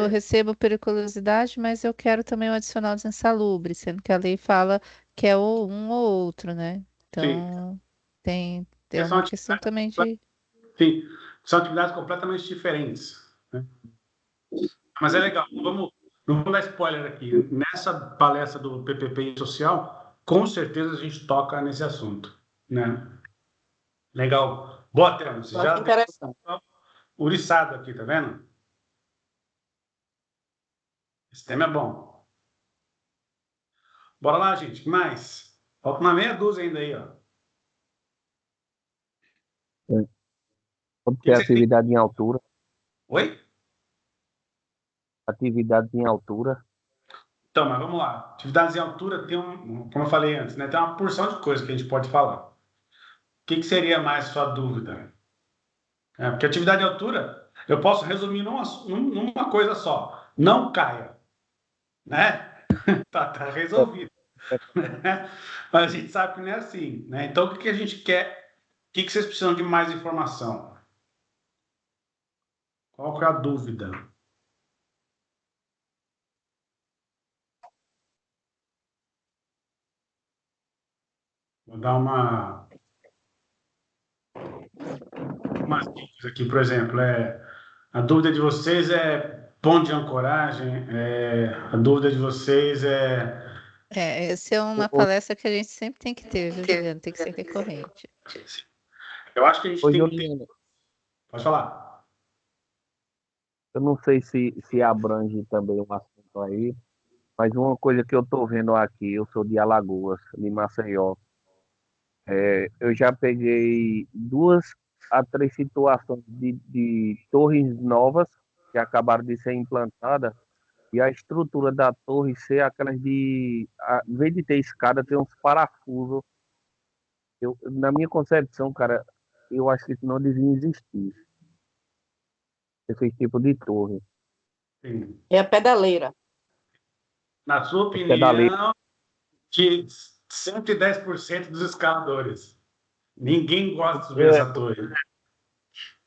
recebo periculosidade, mas eu quero também o adicional de insalubre, sendo que a lei fala que é um ou outro, né? Sim, Então tem porque são uma questão atividades, também de. sim, são atividades completamente diferentes, né? Mas é legal, não vamos dar spoiler aqui. Nessa palestra do PPP Social, com certeza a gente toca nesse assunto, né? Legal. Boa, Thelma, você Eu já acho deu interessante. uriçado aqui, tá vendo? Esse tema é bom. Bora lá, gente. Que mais? Falta uma meia dúzia ainda aí, ó. O Pode que ter que vocês têm? atividade em altura, Oi? atividade em altura. Então, mas vamos lá. Atividades em altura tem como eu falei antes, né? Tem uma porção de coisas que a gente pode falar. O que seria mais sua dúvida? Porque atividade em altura, eu posso resumir numa coisa só. Não caia, né? Tá É, resolvido. Mas a gente sabe que não é assim, né? Então, o que a gente quer? O que vocês precisam de mais informação? Qual que é a dúvida? Vou dar umas dicas aqui, por exemplo. A dúvida de vocês é ponto de ancoragem, a dúvida de vocês é. Essa é uma palestra que a gente sempre tem que ter, viu, Juliano? Tem que ser recorrente. Eu acho que a gente Oi, tem que ter. Juliano, Pode falar. eu não sei se abrange também um assunto aí, mas uma coisa que eu estou vendo aqui, eu sou de Alagoas, de Maceió. Eu já peguei 2 a 3 situações de torres novas que acabaram de ser implantadas e a estrutura da torre ser aquelas em vez de ter escada, tem uns parafusos. Na minha concepção, cara, eu acho que isso não devia existir, esse tipo de torre. Sim. É a pedaleira. Na sua Pedaleira. opinião, de 110% dos escaladores. Ninguém gosta de subir essa torre.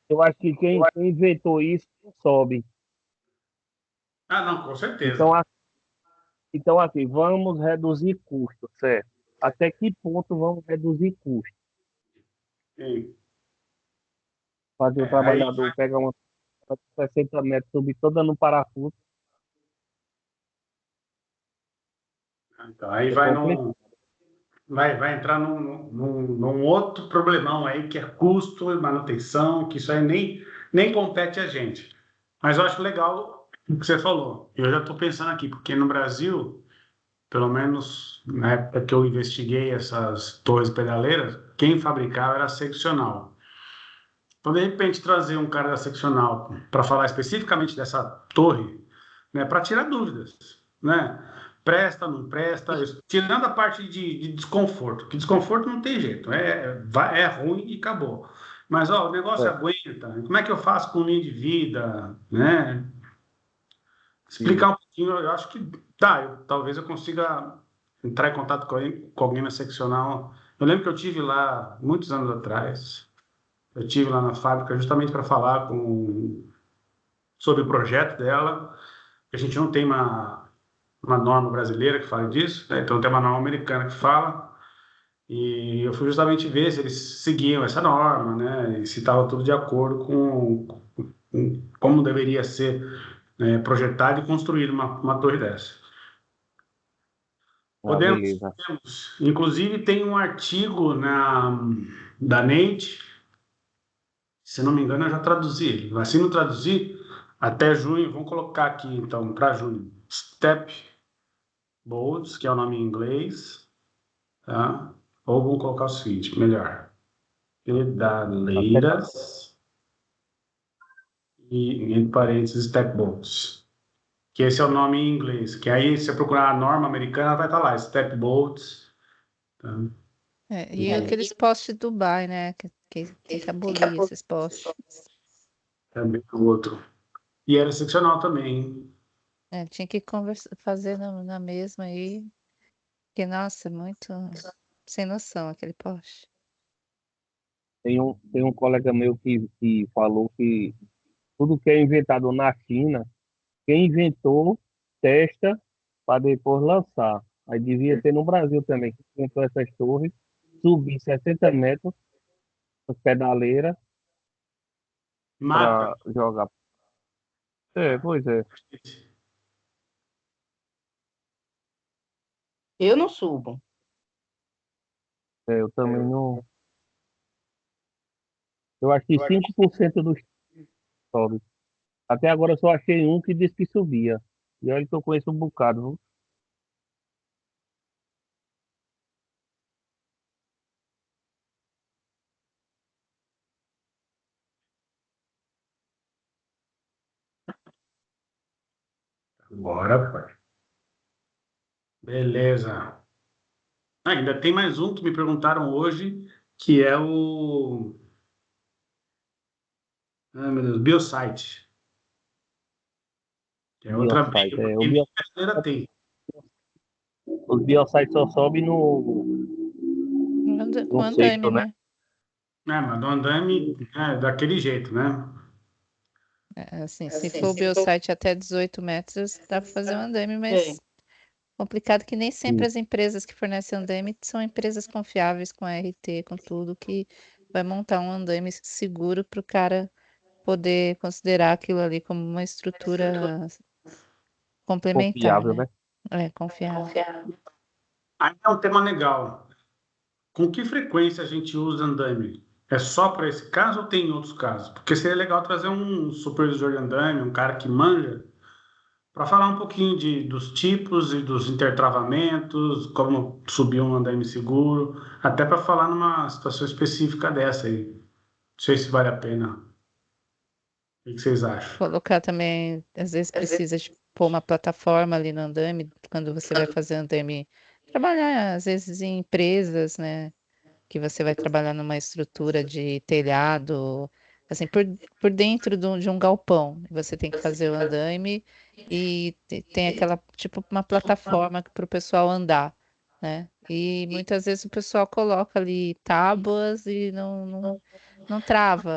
Eu acho que quem inventou isso não sobe. Ah, não, com certeza. Então, aqui, vamos reduzir custos, certo? Até que ponto vamos reduzir custos? Sim. Fazer o Aí, trabalhador pegar uma 60 metros, subir toda no parafuso. então, aí É vai, complicado. vai entrar num outro problemão aí, que é custo e manutenção, que isso aí nem compete a gente. Mas eu acho legal o que você falou. Eu já estou pensando aqui, porque no Brasil, pelo menos na época que eu investiguei essas torres pedaleiras, quem fabricava era a seccional. Então, de repente, trazer um cara da seccional para falar especificamente dessa torre, né, para tirar dúvidas, né? Presta, não presta, tirando a parte de desconforto, que desconforto não tem jeito, é ruim e acabou. Mas ó, o negócio É, aguenta, como é que eu faço com linha de vida, né? sim. Explicar um pouquinho, eu acho que talvez eu consiga entrar em contato com alguém na seccional. Eu lembro que eu tive lá muitos anos atrás. Eu tive lá na fábrica justamente para falar sobre o projeto dela. A gente não tem uma norma brasileira que fale disso, né? Então tem uma norma americana que fala. E eu fui justamente ver se eles seguiam essa norma, né? E se estava tudo de acordo com como deveria ser, né, projetado e construído uma torre dessa. Ah, Podemos, beleza. inclusive tem um artigo da Nate, se não me engano, eu já traduzi ele. Mas se não traduzir, até junho, vamos colocar aqui então para junho. Step Boats, que é o nome em inglês, tá? Ou vamos colocar o seguinte, melhor. Até Pedaleiras e, entre parênteses, Step Boats. Que esse é o nome em inglês. Que aí, se você procurar a norma americana, vai estar lá, Step Boats. Tá? E aqueles postes de Dubai, né? Que tem que abolir esses postes. Também o outro. E era seccional também, hein? Tinha que fazer na mesma aí. Que, nossa, muito sem noção aquele poste. tem um colega meu que falou que tudo que é inventado na China, quem inventou, testa para depois lançar. Aí devia ter no Brasil também, que inventou essas torres, subir 60 metros, as pedaleiras, Mata. para jogar. Pois é. Eu não subo. Eu também não. Eu acho que 5% dos sobe. Até agora eu só achei um que disse que subia. E olha que eu conheço um bocado, viu? Bora, pai. Beleza. Ainda tem mais um que me perguntaram hoje, que é o. Ai, meu Deus, Biosite. Que é outra Biosite. briga, porque nem brasileira tem. Os biosites só sobem Com no andaime, sexto, né? né? Mas do andame daquele jeito, né? Assim, se for o biosite até 18 metros, dá para fazer um andaime, É. mas complicado que nem sempre Sim. as empresas que fornecem andaime são empresas confiáveis com RT, com tudo, que vai montar um andaime seguro para o cara poder considerar aquilo ali como uma estrutura complementar, Confiável, né? né? É, confiável. Aí é um tema legal. Com que frequência a gente usa andaime? É só para esse caso ou tem outros casos? Porque seria legal trazer um supervisor de andaime, um cara que manja, para falar um pouquinho dos tipos e dos intertravamentos, como subir um andaime seguro, até para falar numa situação específica dessa aí. Não sei se vale a pena. O que vocês acham? Colocar também, às vezes precisa de pôr uma plataforma ali no andaime, quando você vai fazer andaime, trabalhar às vezes em empresas, né? Que você vai trabalhar numa estrutura de telhado, assim, por dentro de um galpão. Você tem que fazer o andaime e tem aquela, tipo, uma plataforma para o pessoal andar, né? E muitas vezes o pessoal coloca ali tábuas e não trava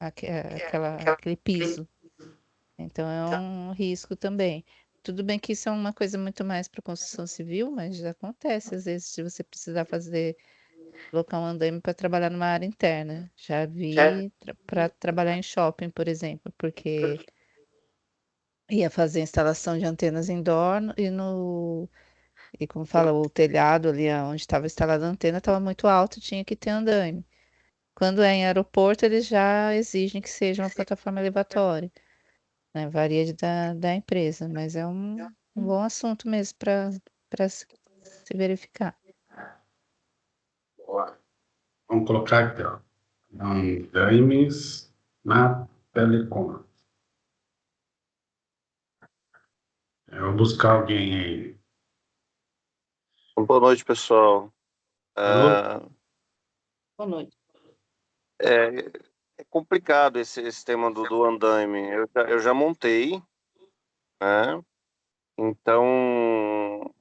aquele piso. Então é um risco também. Tudo bem que isso é uma coisa muito mais para construção civil, mas já acontece às vezes se você precisar colocar um andaime para trabalhar numa área interna. Já vi para trabalhar em shopping, por exemplo, porque ia fazer instalação de antenas indoor e como fala, o telhado ali onde estava instalada a antena estava muito alto, tinha que ter andaime. Quando é em aeroporto, eles já exigem que seja uma plataforma elevatória, né? Varia da empresa, mas é um bom assunto mesmo para se verificar. Boa. Vamos colocar aqui, ó. Andaimes na telecom. Eu vou buscar alguém aí. Boa noite, pessoal. Alô? Boa noite. É, é complicado esse tema do andaime. Eu já montei, né? Então,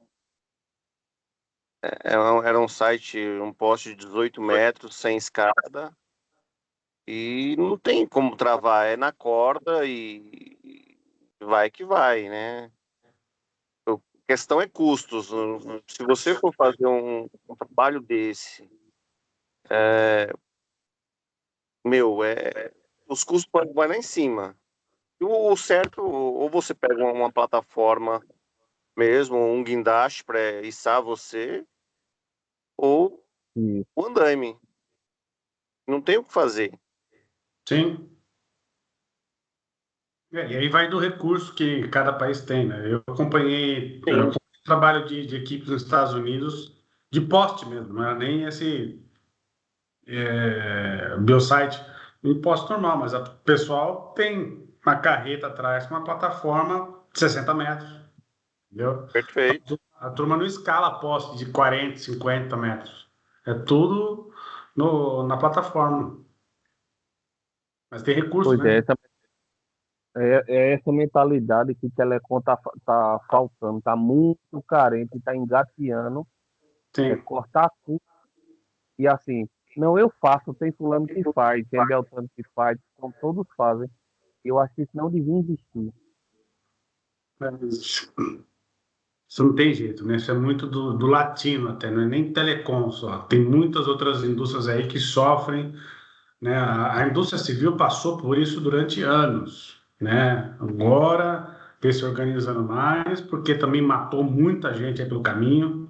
era um site, um poste de 18 metros, sem escada, e não tem como travar, é na corda e vai que vai, né? A questão é custos. Se você for fazer um trabalho desse, os custos podem vai lá em cima. E o certo, ou você pega uma plataforma mesmo, um guindaste para içar você, ou E, o andaime. Não tem o que fazer. Sim. E aí vai do recurso que cada país tem, né? Eu acompanhei trabalho de equipes nos Estados Unidos, de poste mesmo, não era nem esse biosite, em poste normal, mas o pessoal tem uma carreta atrás com uma plataforma de 60 metros, entendeu? Perfeito. A turma não escala poste de 40, 50 metros. É tudo na plataforma. Mas tem recurso, pois é, né? é essa mentalidade que Telecom tá faltando, tá muito carente, tá engateando, Tem. cortar custo e assim, não eu faço, tem fulano que faz, tem Beltrano que faz, então todos fazem. Eu acho que isso não devia existir. Isso não tem jeito, né? Isso é muito do latino até, não é nem telecom só. Tem muitas outras indústrias aí que sofrem, né? A indústria civil passou por isso durante anos, né? Agora vem se organizando mais, porque também matou muita gente aí pelo caminho,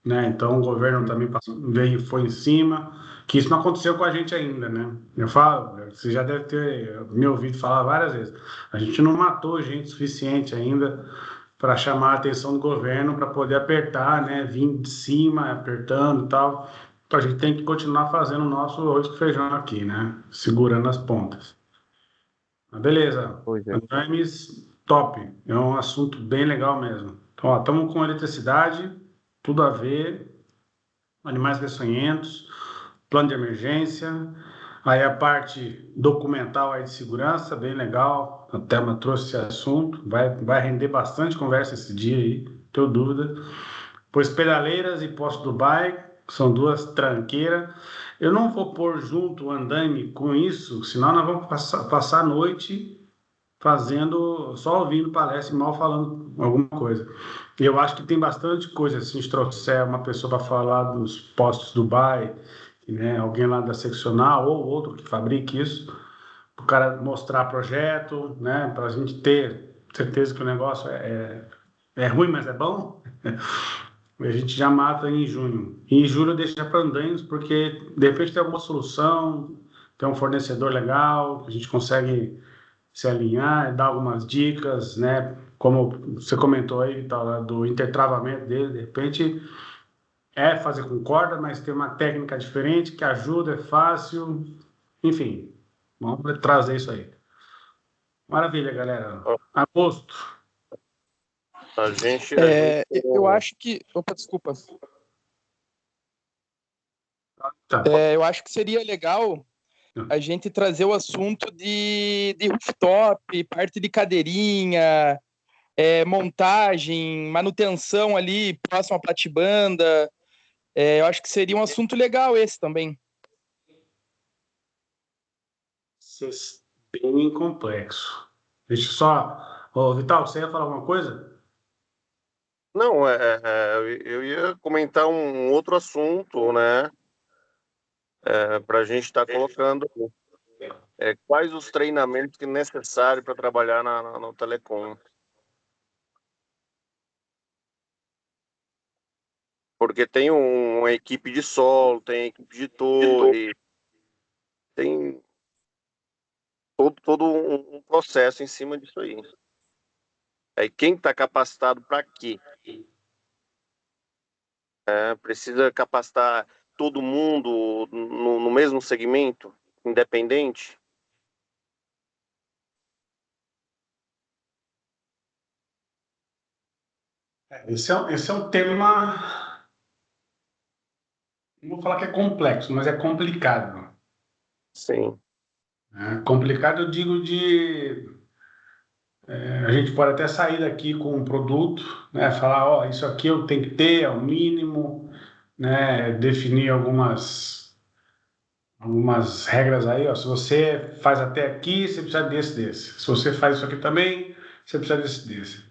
né? Então o governo também veio, foi em cima, que isso não aconteceu com a gente ainda, né? Eu falo, você já deve ter me ouvido falar várias vezes. A gente não matou gente suficiente ainda para chamar a atenção do governo para poder apertar, né? Vir de cima, apertando e tal. Então a gente tem que continuar fazendo o nosso arroz com feijão aqui, né? Segurando as pontas. Mas beleza. Pois é. Andames, top. É um assunto bem legal mesmo. Então, ó, estamos com eletricidade, tudo a ver, animais peçonhentos, plano de emergência, aí a parte documental aí de segurança, bem legal. A Thelma trouxe esse assunto, vai render bastante conversa esse dia aí, não tenho dúvida. Pois pedaleiras e Poço Dubai, são duas tranqueiras. Eu não vou pôr junto o andaime com isso, senão nós vamos passar a noite fazendo, só ouvindo palestra e mal falando alguma coisa. E eu acho que tem bastante coisa, se a gente trouxer uma pessoa para falar dos postos Dubai, né, alguém lá da seccional ou outro que fabrique isso, o cara mostrar projeto, né, para a gente ter certeza que o negócio é ruim, mas é bom. A gente já mata em junho. E em julho deixa para andaimes, porque de repente tem alguma solução, tem um fornecedor legal, que a gente consegue se alinhar, dar algumas dicas, né? Como você comentou aí, tá, do intertravamento dele, de repente fazer com corda, mas tem uma técnica diferente que ajuda, é fácil, enfim, vamos trazer isso aí. Maravilha, galera. Agosto. A gente Eu acho que. Opa, desculpa. Tá. Eu acho que seria legal a gente trazer o assunto de rooftop, parte de cadeirinha, montagem, manutenção ali próximo à platibanda. Eu acho que seria um assunto legal esse também. Bem complexo. Deixa eu só. Ô, Vital, você ia falar alguma coisa? Não, eu ia comentar um outro assunto, né? Para a gente estar colocando quais os treinamentos que é necessário para trabalhar no telecom. Porque tem uma equipe de solo, tem equipe de torre, tem todo um processo em cima disso aí. Aí quem está capacitado para quê? Precisa capacitar todo mundo no mesmo segmento, independente? Esse é um tema. Não vou falar que é complexo, mas é complicado. Sim. Complicado, eu digo a gente pode até sair daqui com um produto, né? Falar, ó, isso aqui eu tenho que ter, é o mínimo, né? Definir algumas regras aí, ó. Se você faz até aqui, você precisa desse. Se você faz isso aqui também, você precisa desse.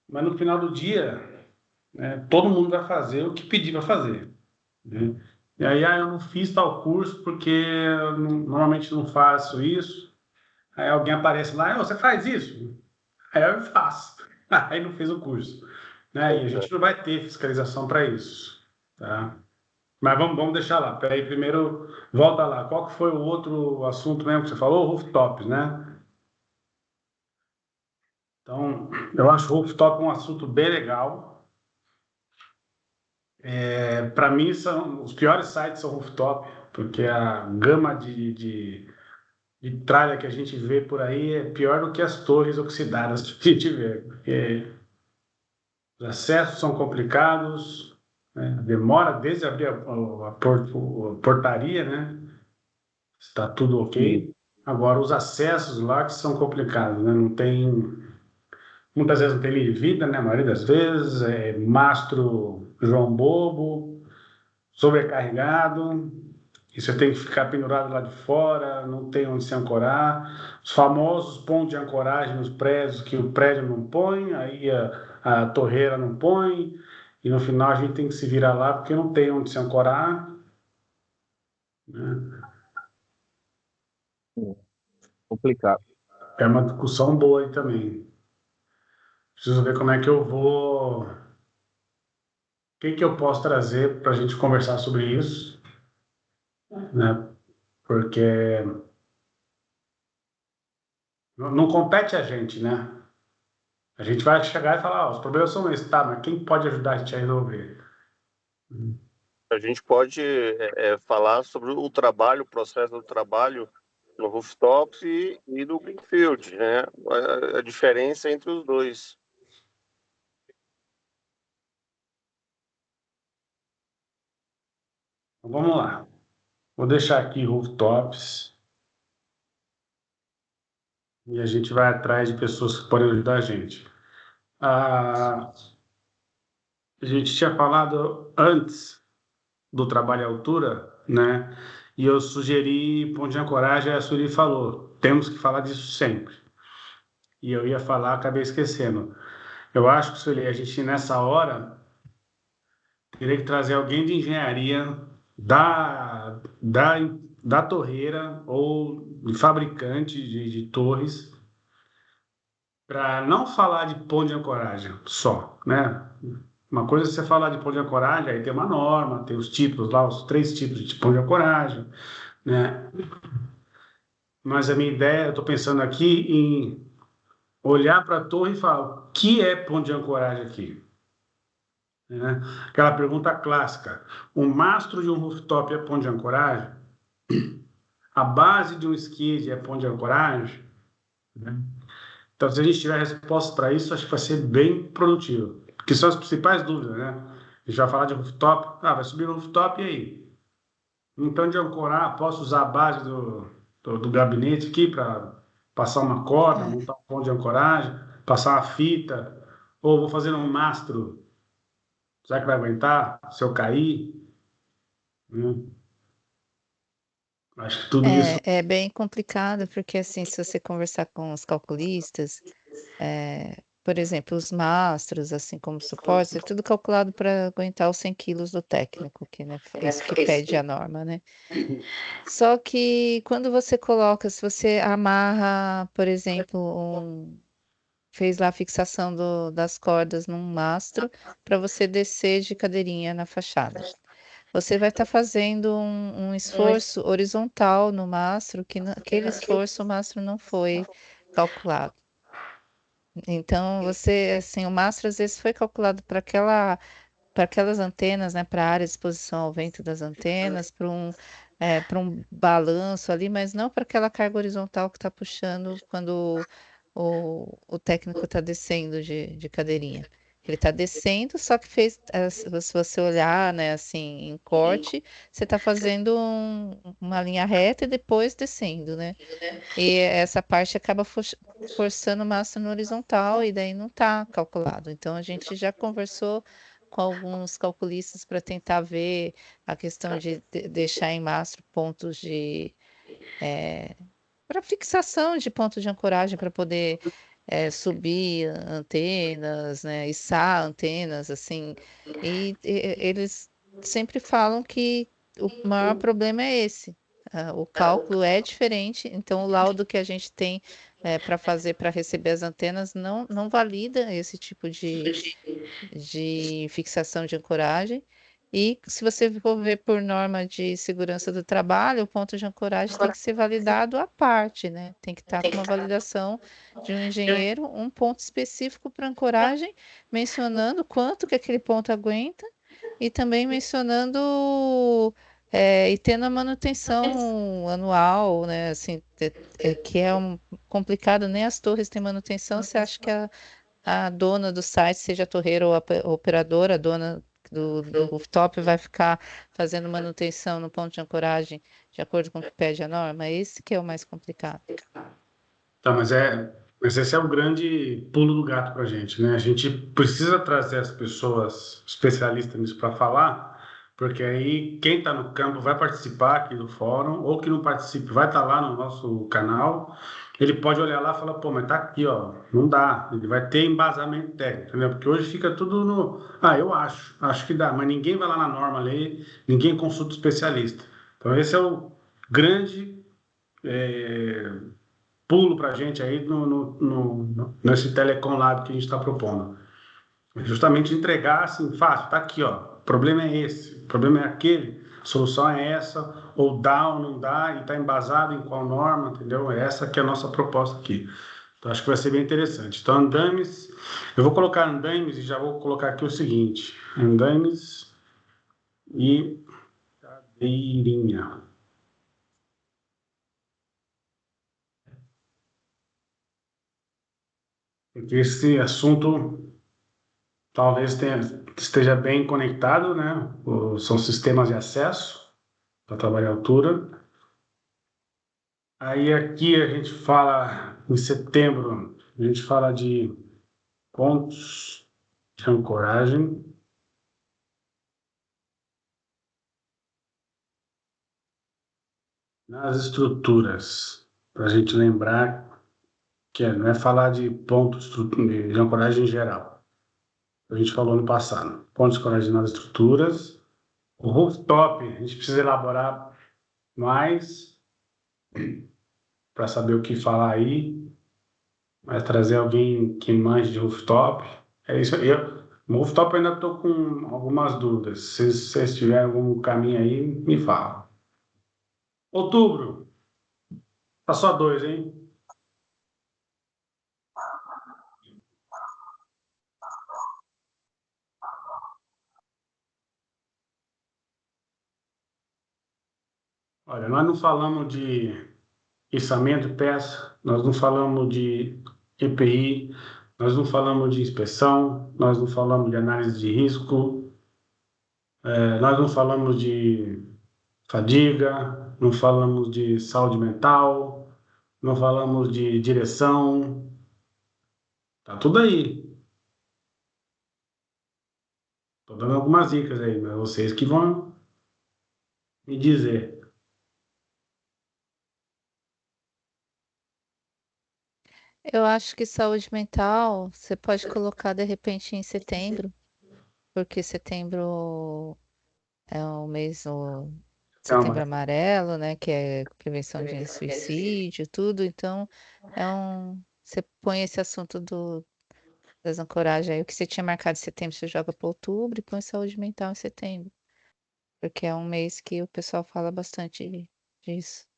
Mas no final do dia, né, todo mundo vai fazer o que pedir para fazer, né? E aí, eu não fiz tal curso porque eu normalmente não faço isso. Aí alguém aparece lá, você faz isso? Aí eu faço. Aí não fez o curso, né? E a gente não vai ter fiscalização para isso, tá? Mas vamos deixar lá. Peraí, primeiro, volta lá. Qual que foi o outro assunto mesmo que você falou? Rooftops, né? Então, eu acho o rooftop um assunto bem legal. Para mim, os piores sites são rooftop, porque a gama de tralha que a gente vê por aí é pior do que as torres oxidadas que a gente vê. Porque os acessos são complicados, né? Demora desde abrir a portaria, né? Está tudo ok. Agora, os acessos lá que são complicados, né? Não tem. Muitas vezes não tem linha de vida, né? A maioria das vezes, mastro João Bobo, sobrecarregado, e você tem que ficar pendurado lá de fora, não tem onde se ancorar. Os famosos pontos de ancoragem nos prédios, que o prédio não põe, aí a torreira não põe, e no final a gente tem que se virar lá porque não tem onde se ancorar, né? Complicado. É uma discussão boa aí também. Preciso ver como é que eu vou. O que eu posso trazer para a gente conversar sobre isso, né? Porque não compete a gente, né? A gente vai chegar e falar, os problemas são esses, tá, mas quem pode ajudar a gente a resolver? A gente pode falar sobre o trabalho, o processo do trabalho no rooftop e no greenfield, né? A diferença entre os dois. Então, vamos lá. Vou deixar aqui rooftops e a gente vai atrás de pessoas que podem ajudar a gente. A gente tinha falado antes do trabalho à altura, né? E eu sugeri ponto de ancoragem, a Suri falou, temos que falar disso sempre. E eu ia falar, acabei esquecendo. Eu acho que, Sueli, a gente nessa hora teria que trazer alguém de engenharia da, da, da torreira ou de fabricante de torres para não falar de ponto de ancoragem só, né? Uma coisa é você falar de ponto de ancoragem, aí tem uma norma, tem os títulos lá, os 3 tipos de ponto de ancoragem, né? Mas a minha ideia, eu estou pensando aqui em olhar para a torre e falar o que é ponto de ancoragem aqui, né? Aquela pergunta clássica: o mastro de um rooftop é ponto de ancoragem? A base de um skid é ponto de ancoragem? Né? Então, se a gente tiver resposta para isso, acho que vai ser bem produtivo. Que são as principais dúvidas, né? A gente vai falar de rooftop. Ah, vai subir no rooftop e aí? Então, de ancorar, posso usar a base do gabinete aqui para passar uma corda, É. montar um ponto de ancoragem, passar uma fita, ou vou fazer um mastro. Será que vai aguentar se eu cair? Hum, Acho que tudo isso. É bem complicado, porque assim, se você conversar com os calculistas, por exemplo, os mastros, assim como suportes, é tudo calculado para aguentar os 100 quilos do técnico, que né, é isso que pede a norma, né? Só que quando você coloca, se você amarra, por exemplo, fez lá a fixação das cordas num mastro para você descer de cadeirinha na fachada. Você vai estar fazendo um esforço horizontal no mastro, que aquele esforço o mastro não foi calculado. Então, você, assim, o mastro às vezes foi calculado para aquelas antenas, né, para a área de exposição ao vento das antenas, para um balanço ali, mas não para aquela carga horizontal que está puxando quando o técnico está descendo de cadeirinha. Ele está descendo, só que fez, se você olhar, né, assim, em corte, você está fazendo uma linha reta e depois descendo, né? E essa parte acaba forçando o mastro no horizontal e daí não está calculado. Então a gente já conversou com alguns calculistas para tentar ver a questão de deixar em mastro pontos de para fixação de pontos de ancoragem para poder subir antenas, né, içar antenas, assim. E eles sempre falam que o maior problema é esse. O cálculo é diferente, então o laudo que a gente tem para fazer para receber as antenas não valida esse tipo de fixação de ancoragem. E se você for ver por norma de segurança do trabalho, o ponto de ancoragem tem que ser validado à parte, né? Tem que estar com uma validação de um engenheiro, um ponto específico para ancoragem, mencionando quanto que aquele ponto aguenta e também mencionando e tendo a manutenção anual, né? Assim, que é complicado, nem as torres têm manutenção. Você acha que a dona do site, seja a torreira ou a operadora, a dona do rooftop, vai ficar fazendo manutenção no ponto de ancoragem de acordo com o que pede a norma? Esse que é o mais complicado. Tá, mas esse é o grande pulo do gato para a gente, né? A gente precisa trazer as pessoas especialistas nisso para falar, porque aí quem está no campo vai participar aqui do fórum, ou que não participe vai estar lá no nosso canal. Ele pode olhar lá e falar, pô, mas tá aqui, ó, não dá. Ele vai ter embasamento técnico, entendeu? Porque hoje fica tudo no, eu acho que dá, mas ninguém vai lá na norma ler, ninguém consulta o especialista. Então esse é o grande pulo para a gente aí nesse Telecom Lab que a gente está propondo. Justamente entregar assim, fácil, tá aqui, ó. O problema é esse, o problema é aquele, a solução é essa, ou dá ou não dá, e está embasado em qual norma, entendeu? É essa que é a nossa proposta aqui. Então, acho que vai ser bem interessante. Então, andames, eu vou colocar andames e já vou colocar aqui o seguinte: andames e cadeirinha. Porque esse assunto talvez esteja bem conectado, né? São sistemas de acesso para trabalhar a altura. Aí aqui a gente fala, em setembro, a gente fala de pontos de ancoragem. Nas estruturas, para a gente lembrar que não é falar de pontos de ancoragem em geral. a gente falou no passado. Pontos coragem nas estruturas. O rooftop, a gente precisa elaborar mais para saber o que falar aí, mas trazer alguém que manje de rooftop. É isso aí. No rooftop eu ainda estou com algumas dúvidas. Se vocês tiverem algum caminho aí, me fala. Outubro, tá só 2, hein? Olha, nós não falamos de içamento de peça, nós não falamos de EPI, nós não falamos de inspeção, nós não falamos de análise de risco, nós não falamos de fadiga, não falamos de saúde mental, não falamos de direção, tá tudo aí. Tô dando algumas dicas aí, mas vocês que vão me dizer. Eu acho que saúde mental você pode colocar de repente em setembro, porque setembro é o mês o Calma. setembro amarelo, né? Que é prevenção de suicídio, tudo. Então, você põe esse assunto das ancoragens aí, o que você tinha marcado em setembro, você joga para outubro e põe saúde mental em setembro, porque é um mês que o pessoal fala bastante disso.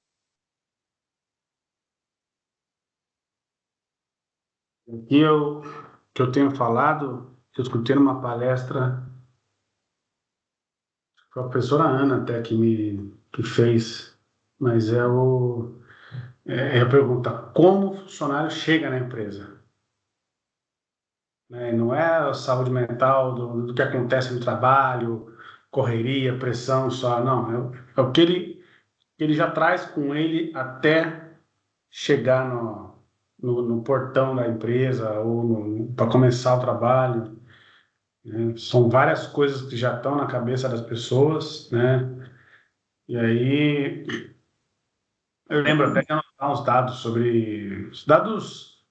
Que eu tenho falado, eu escutei numa palestra, foi a professora Ana até que fez, mas é a pergunta, como o funcionário chega na empresa? Né? Não é a saúde mental do que acontece no trabalho, correria, pressão só, não, é o que ele já traz com ele até chegar no portão da empresa ou para começar o trabalho, né? São várias coisas que já estão na cabeça das pessoas, né? E aí eu lembro até de anotar uns dados sobre os dados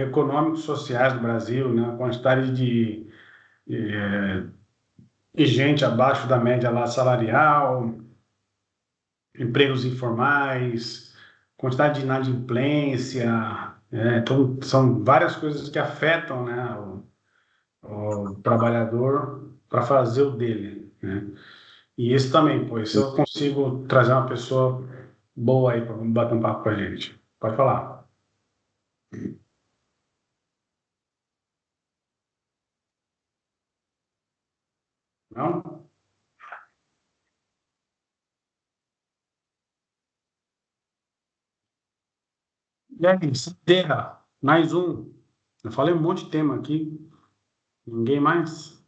econômicos sociais do Brasil, né? A quantidade de gente abaixo da média lá salarial, empregos informais, quantidade de inadimplência, então são várias coisas que afetam, né, o trabalhador para fazer o dele, né? E esse também, pô, se eu consigo trazer uma pessoa boa aí para bater um papo com a gente. Pode falar. Não? E aí, terra, mais um. Eu falei um monte de tema aqui. Ninguém mais?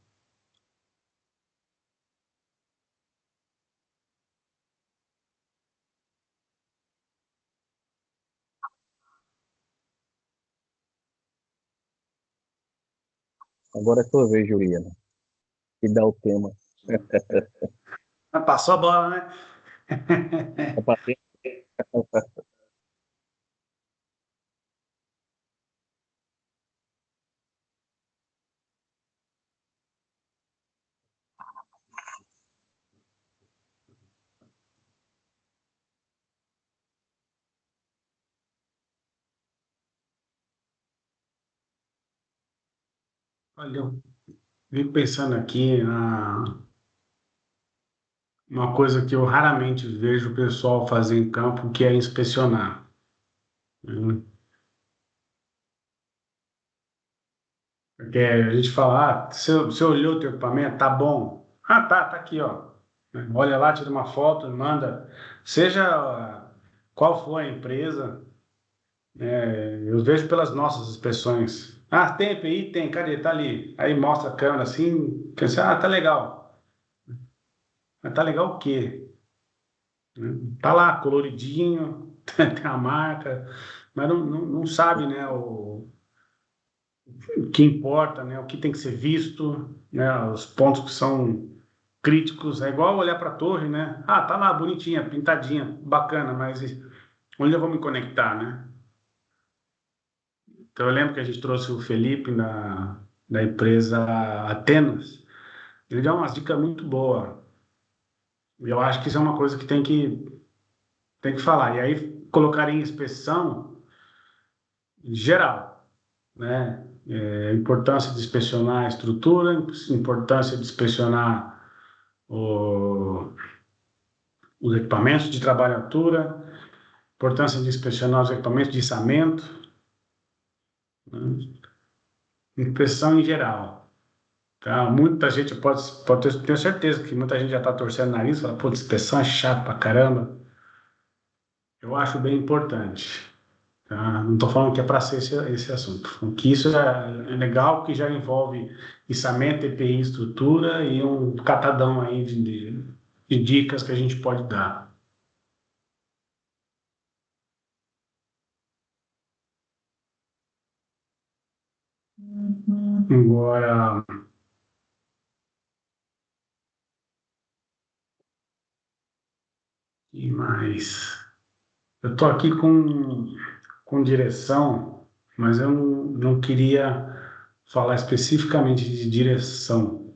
Agora é sua vez, Juliana, que dá o tema. Passou a bola, né? Eu passei. Olha, eu vim pensando aqui uma coisa que eu raramente vejo o pessoal fazer em campo, que é inspecionar. Né? Porque a gente fala, você olhou o teu equipamento, tá bom. Ah, tá aqui, ó. Olha lá, tira uma foto, manda. Seja qual for a empresa, eu vejo pelas nossas inspeções. Ah, tem EPI? Tem, cadê? Tá ali. Aí mostra a câmera assim, pensa, tá legal. Mas tá legal o quê? Né? Tá lá, coloridinho, tem a marca, mas não sabe, né, o que importa, né, o que tem que ser visto, né, os pontos que são críticos. É igual olhar para a torre, né? Ah, tá lá, bonitinha, pintadinha, bacana, mas onde eu vou me conectar, né? Então eu lembro que a gente trouxe o Felipe da empresa Atenas. Ele dá umas dicas muito boas. E eu acho que isso é uma coisa que tem que falar. E aí colocaria em inspeção geral, né? A importância de inspecionar a estrutura, importância de inspecionar o- os equipamentos de trabalhatura, importância de inspecionar os equipamentos de içamento, né? Inspeção em geral. Tá? Muita gente tenho certeza que muita gente já está torcendo o nariz, fala, pô, inspeção é chato pra caramba. Eu acho bem importante. Tá? Não estou falando que é para ser esse assunto. Tô falando que isso é legal, que já envolve içamento, EPI, estrutura e um catadão aí de dicas que a gente pode dar. Agora, e mais? Eu estou aqui com direção, mas eu não queria falar especificamente de direção,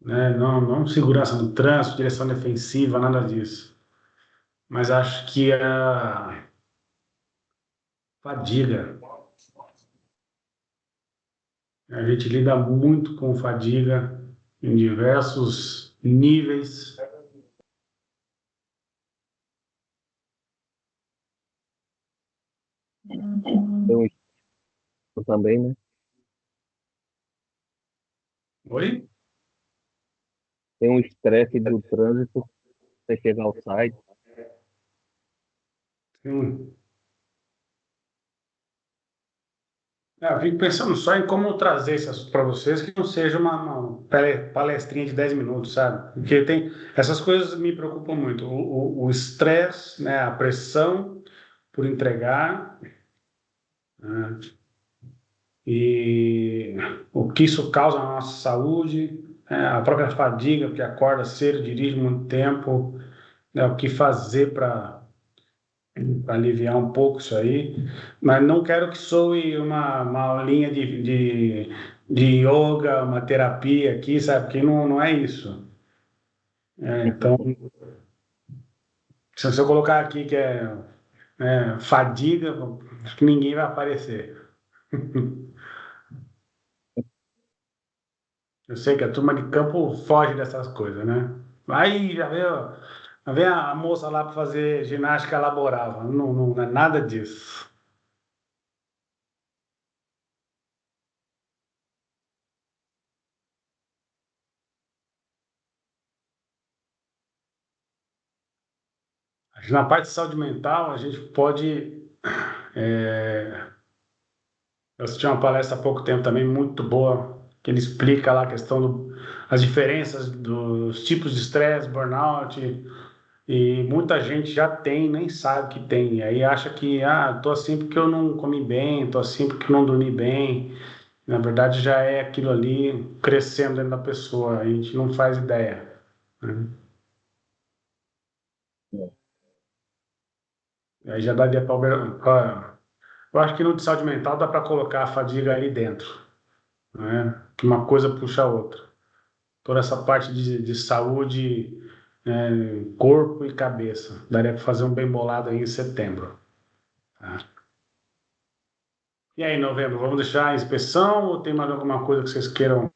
né? Não segurança no trânsito, direção defensiva, nada disso. Mas acho que a fadiga, a gente lida muito com fadiga em diversos níveis. Tem um estudo também, né? Oi? Tem um estresse do trânsito, você chegar ao site. Sim. Eu fico pensando só em como trazer esse assunto para vocês, que não seja uma palestrinha de 10 minutos, sabe? Porque essas coisas me preocupam muito. O estresse, né, a pressão por entregar, né, e o que isso causa na nossa saúde, a própria fadiga, porque acorda cedo, dirige muito tempo, né, o que fazer para aliviar um pouco isso aí, mas não quero que soe uma aulinha de yoga, uma terapia aqui, sabe? Porque não é isso. Então, se eu colocar aqui que fadiga, acho que ninguém vai aparecer. Eu sei que a turma de campo foge dessas coisas, né? Aí já vê a moça lá para fazer ginástica laboral. Não é nada disso. Na parte de saúde mental, a gente pode. é, Eu assisti uma palestra há pouco tempo também, muito boa, que ele explica lá a questão as diferenças dos tipos de estresse, burnout, e muita gente já tem, nem sabe que tem. E aí acha que, tô assim porque eu não comi bem, tô assim porque eu não dormi bem. Na verdade, já é aquilo ali crescendo dentro da pessoa, a gente não faz ideia, né? Aí já dá para. Eu acho que no de saúde mental dá para colocar a fadiga ali dentro, né? Que uma coisa puxa a outra. Toda essa parte de saúde, corpo e cabeça. Daria para fazer um bem bolado aí em setembro. Tá? E aí, novembro, vamos deixar a inspeção ou tem mais alguma coisa que vocês queiram?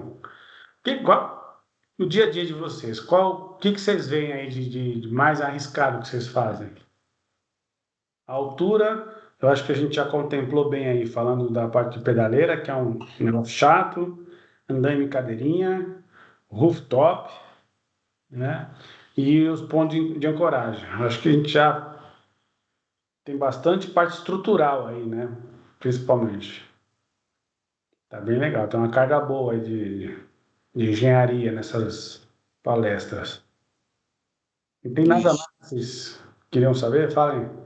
No dia a dia de vocês, o que vocês veem aí de mais arriscado que vocês fazem? A altura, eu acho que a gente já contemplou bem aí, falando da parte de pedaleira, que é um negócio chato, andaime em cadeirinha, rooftop, né? E os pontos de ancoragem. Acho que a gente já tem bastante parte estrutural aí, né? Principalmente. Tá bem legal. Tem uma carga boa aí de engenharia nessas palestras. E tem nada mais que vocês queriam saber? Falem.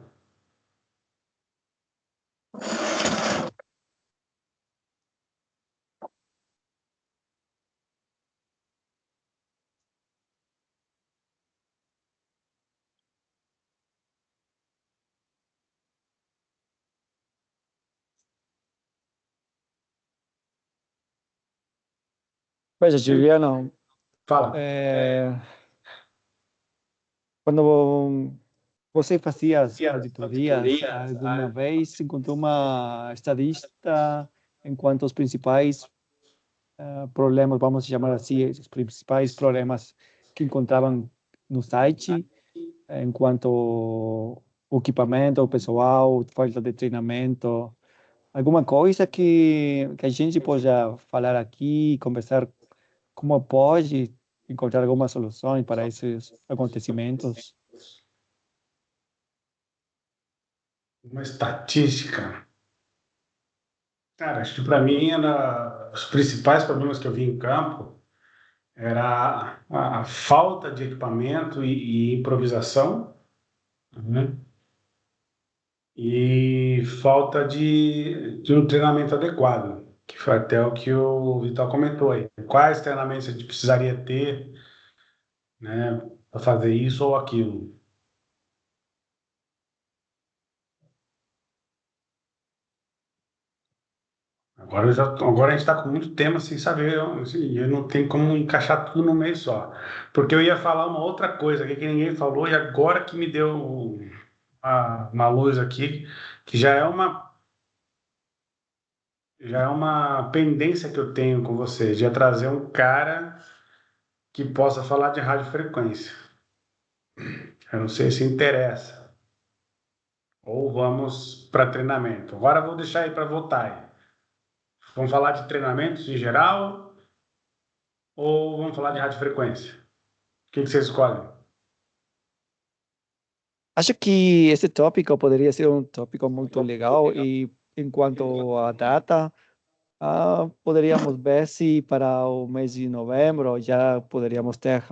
Veja, Juliano, Fala. quando você fazia as auditorias, alguma vez encontrou uma estadista em quanto aos principais problemas, vamos chamar assim, os principais problemas que encontravam no site, em quanto ao equipamento pessoal, falta de treinamento, alguma coisa que a gente possa falar aqui, conversar como pode encontrar algumas soluções para esses acontecimentos? Uma estatística. Cara, acho que para mim os principais problemas que eu vi em campo era a falta de equipamento e improvisação, né? E falta de um treinamento adequado, que foi até o que o Vital comentou aí. Quais treinamentos a gente precisaria ter, né, para fazer isso ou aquilo? Agora a gente está com muito tema sem saber, assim, eu não tenho como encaixar tudo no meio só. Porque eu ia falar uma outra coisa aqui que ninguém falou e agora que me deu uma luz aqui, que já é uma pendência que eu tenho com você, de trazer um cara que possa falar de radiofrequência. Eu não sei se interessa. Ou vamos para treinamento. Agora eu vou deixar aí para votar aí. Vamos falar de treinamentos em geral ou vamos falar de radiofrequência? O que vocês escolhem? Acho que esse tópico poderia ser um tópico muito legal e, enquanto à data, poderíamos ver se para o mês de novembro já poderíamos ter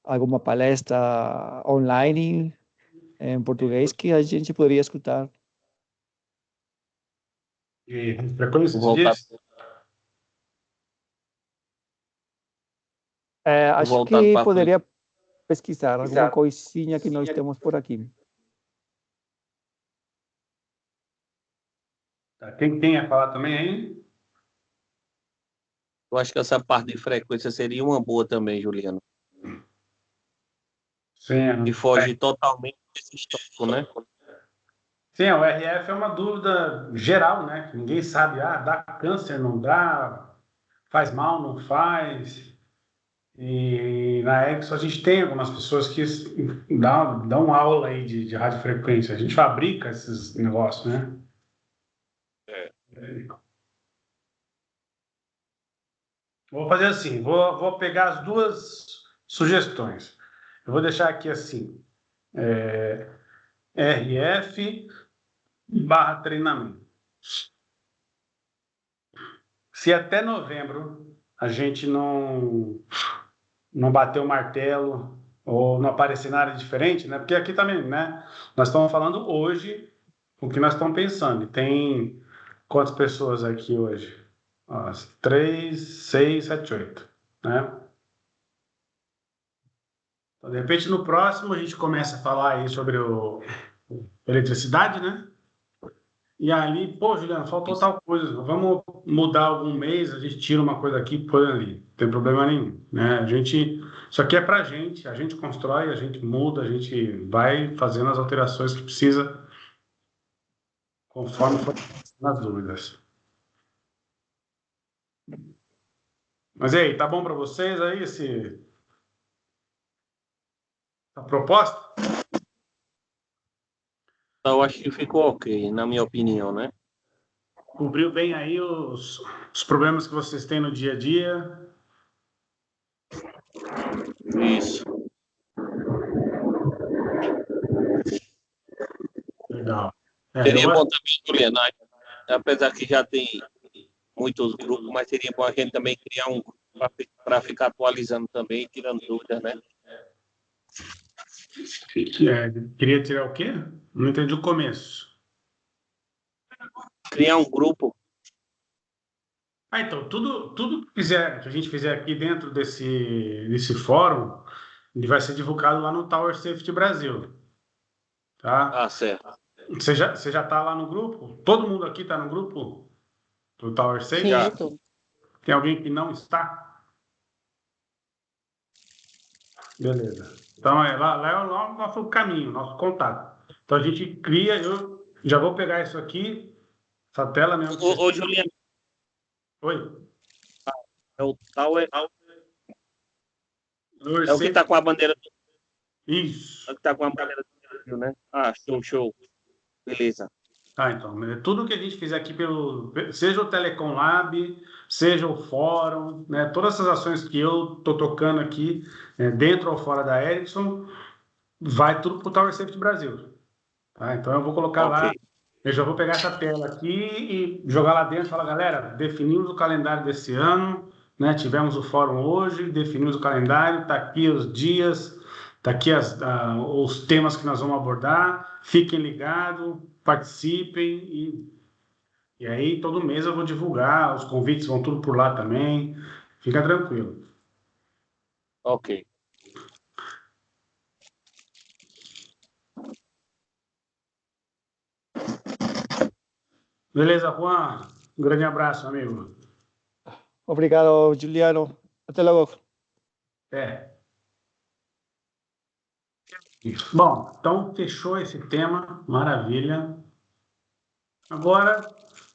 alguma palestra online em português que a gente poderia escutar. E radiofrequência, Vou você voltar, diz? vou Acho voltar que para poderia pesquisar alguma coisinha que nós temos por aqui. Tá, quem tem a falar também aí? Eu acho que essa parte de frequência seria uma boa também, Juliano. Sim, E foge totalmente desse histórico, né? sim, o RF é uma dúvida geral, né? Que ninguém sabe, dá câncer, não dá, faz mal, não faz. E na Ericsson a gente tem algumas pessoas que dão aula aí de radiofrequência. A gente fabrica esses negócios, né? Vou fazer assim, vou pegar as duas sugestões. Eu vou deixar aqui assim, RF/treinamento. Se até novembro a gente não bater o martelo ou não aparecer nada diferente, né? Porque aqui também, né? Nós estamos falando hoje o que nós estamos pensando. E tem quantas pessoas aqui hoje? Ó, 3, 6, 7, 8, né? Então, de repente, no próximo, a gente começa a falar aí sobre eletricidade, né? E ali, pô, Juliano, faltou tal coisa. Vamos mudar algum mês, a gente tira uma coisa aqui e põe ali. Não tem problema nenhum, né? Isso aqui é pra gente, a gente constrói, a gente muda, a gente vai fazendo as alterações que precisa conforme for nas dúvidas. Mas e aí, tá bom para vocês aí a proposta? Então, eu acho que ficou ok, na minha opinião, né? Cobriu bem aí os problemas que vocês têm no dia a dia? Isso. Legal. Seria bom também, Juliano, apesar que já tem muitos grupos, mas seria bom a gente também criar um grupo para ficar atualizando também, tirando dúvidas, né? Queria tirar o quê? Não entendi o começo. Criar um grupo. Então, tudo que a gente fizer aqui dentro desse fórum, ele vai ser divulgado lá no Tower Safety Brasil, tá? Certo. Você já está lá no grupo? Todo mundo aqui está no grupo do Tower Safety? Já. Sim, Tem alguém que não está? Beleza. Então, lá é o nosso caminho, nosso contato. Então, a gente cria, eu já vou pegar isso aqui, essa tela mesmo. Ô, Juliano, Oi. é o tal, é o que Orcete. tá com a bandeira do Isso. é o que tá com a bandeira do Brasil, né? Ah, show. Beleza. Então, tudo que a gente fizer aqui seja o Telecom Lab, seja o fórum, né, todas essas ações que eu estou tocando aqui, dentro ou fora da Ericsson, vai tudo para o Tower Safety Brasil. Tá? Então, eu vou colocar lá, eu já vou pegar essa tela aqui e jogar lá dentro e falar, galera, definimos o calendário desse ano, né, tivemos o fórum hoje, definimos o calendário, está aqui os dias, está aqui os temas que nós vamos abordar, fiquem ligados, participem e aí todo mês eu vou divulgar, os convites vão tudo por lá também, fica tranquilo. Ok. Beleza, Juan? Um grande abraço, amigo. Obrigado, Juliano. Até logo. Bom, então fechou esse tema, maravilha. Agora,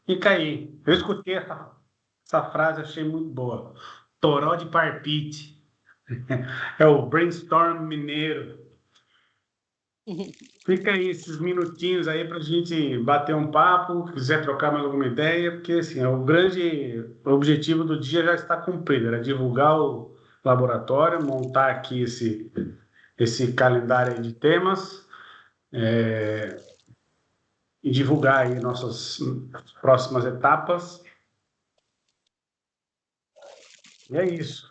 fica aí. Eu escutei essa frase, achei muito boa. Toró de Parpite. É o brainstorm mineiro. Fica aí esses minutinhos aí para a gente bater um papo, quiser trocar mais alguma ideia, porque assim, o grande objetivo do dia já está cumprido, era divulgar o laboratório, montar aqui esse calendário aí de temas, e divulgar aí nossas próximas etapas. E é isso.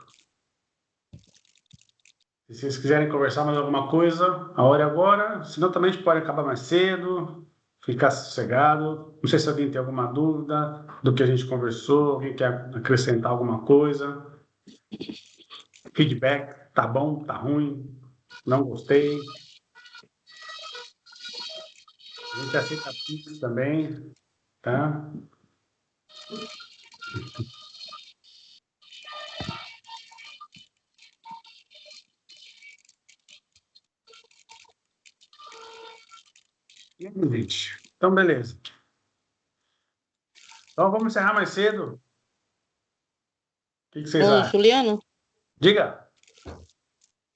Se vocês quiserem conversar mais alguma coisa, a hora é agora. Senão também a gente pode acabar mais cedo, ficar sossegado. Não sei se alguém tem alguma dúvida do que a gente conversou, alguém quer acrescentar alguma coisa. Feedback, tá bom, tá ruim, não gostei. A gente aceita Pix também, tá? E aí, gente? Então, beleza. Então, vamos encerrar mais cedo. O que vocês acham? Juliano, Diga.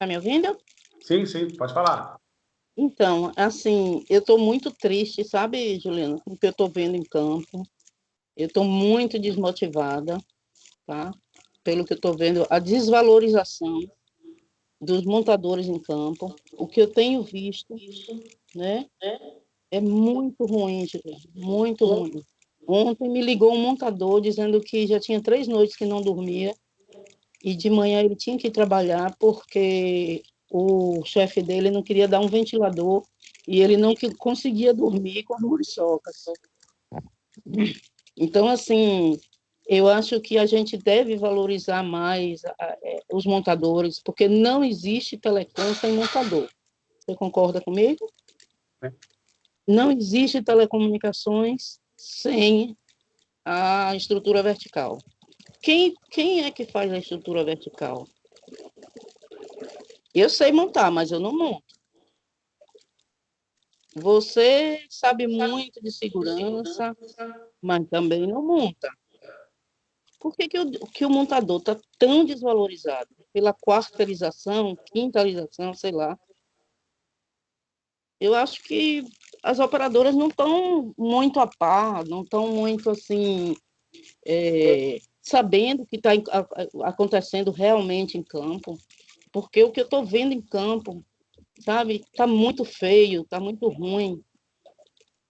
tá me ouvindo? Sim, pode falar. Então, assim, eu estou muito triste, sabe, Juliano, com o que eu estou vendo em campo. Eu estou muito desmotivada, tá? Pelo que eu estou vendo, a desvalorização dos montadores em campo. O que eu tenho visto, né, é muito ruim, Juliano, muito ruim. Ontem me ligou um montador dizendo que já tinha 3 noites que não dormia e de manhã ele tinha que trabalhar porque o chefe dele não queria dar um ventilador e ele não conseguia dormir com as muriçocas. Então, assim, eu acho que a gente deve valorizar mais os montadores, porque não existe telecom sem montador. Você concorda comigo? Não existe telecomunicações sem a estrutura vertical. Quem é que faz a estrutura vertical? Eu sei montar, mas eu não monto. Você sabe muito de segurança, mas também não monta. Por que o montador está tão desvalorizado? Pela quarteirização, quintalização, sei lá. Eu acho que as operadoras não estão muito a par, não estão muito assim, sabendo o que está acontecendo realmente em campo, porque o que eu estou vendo em campo, sabe, está muito feio, está muito ruim,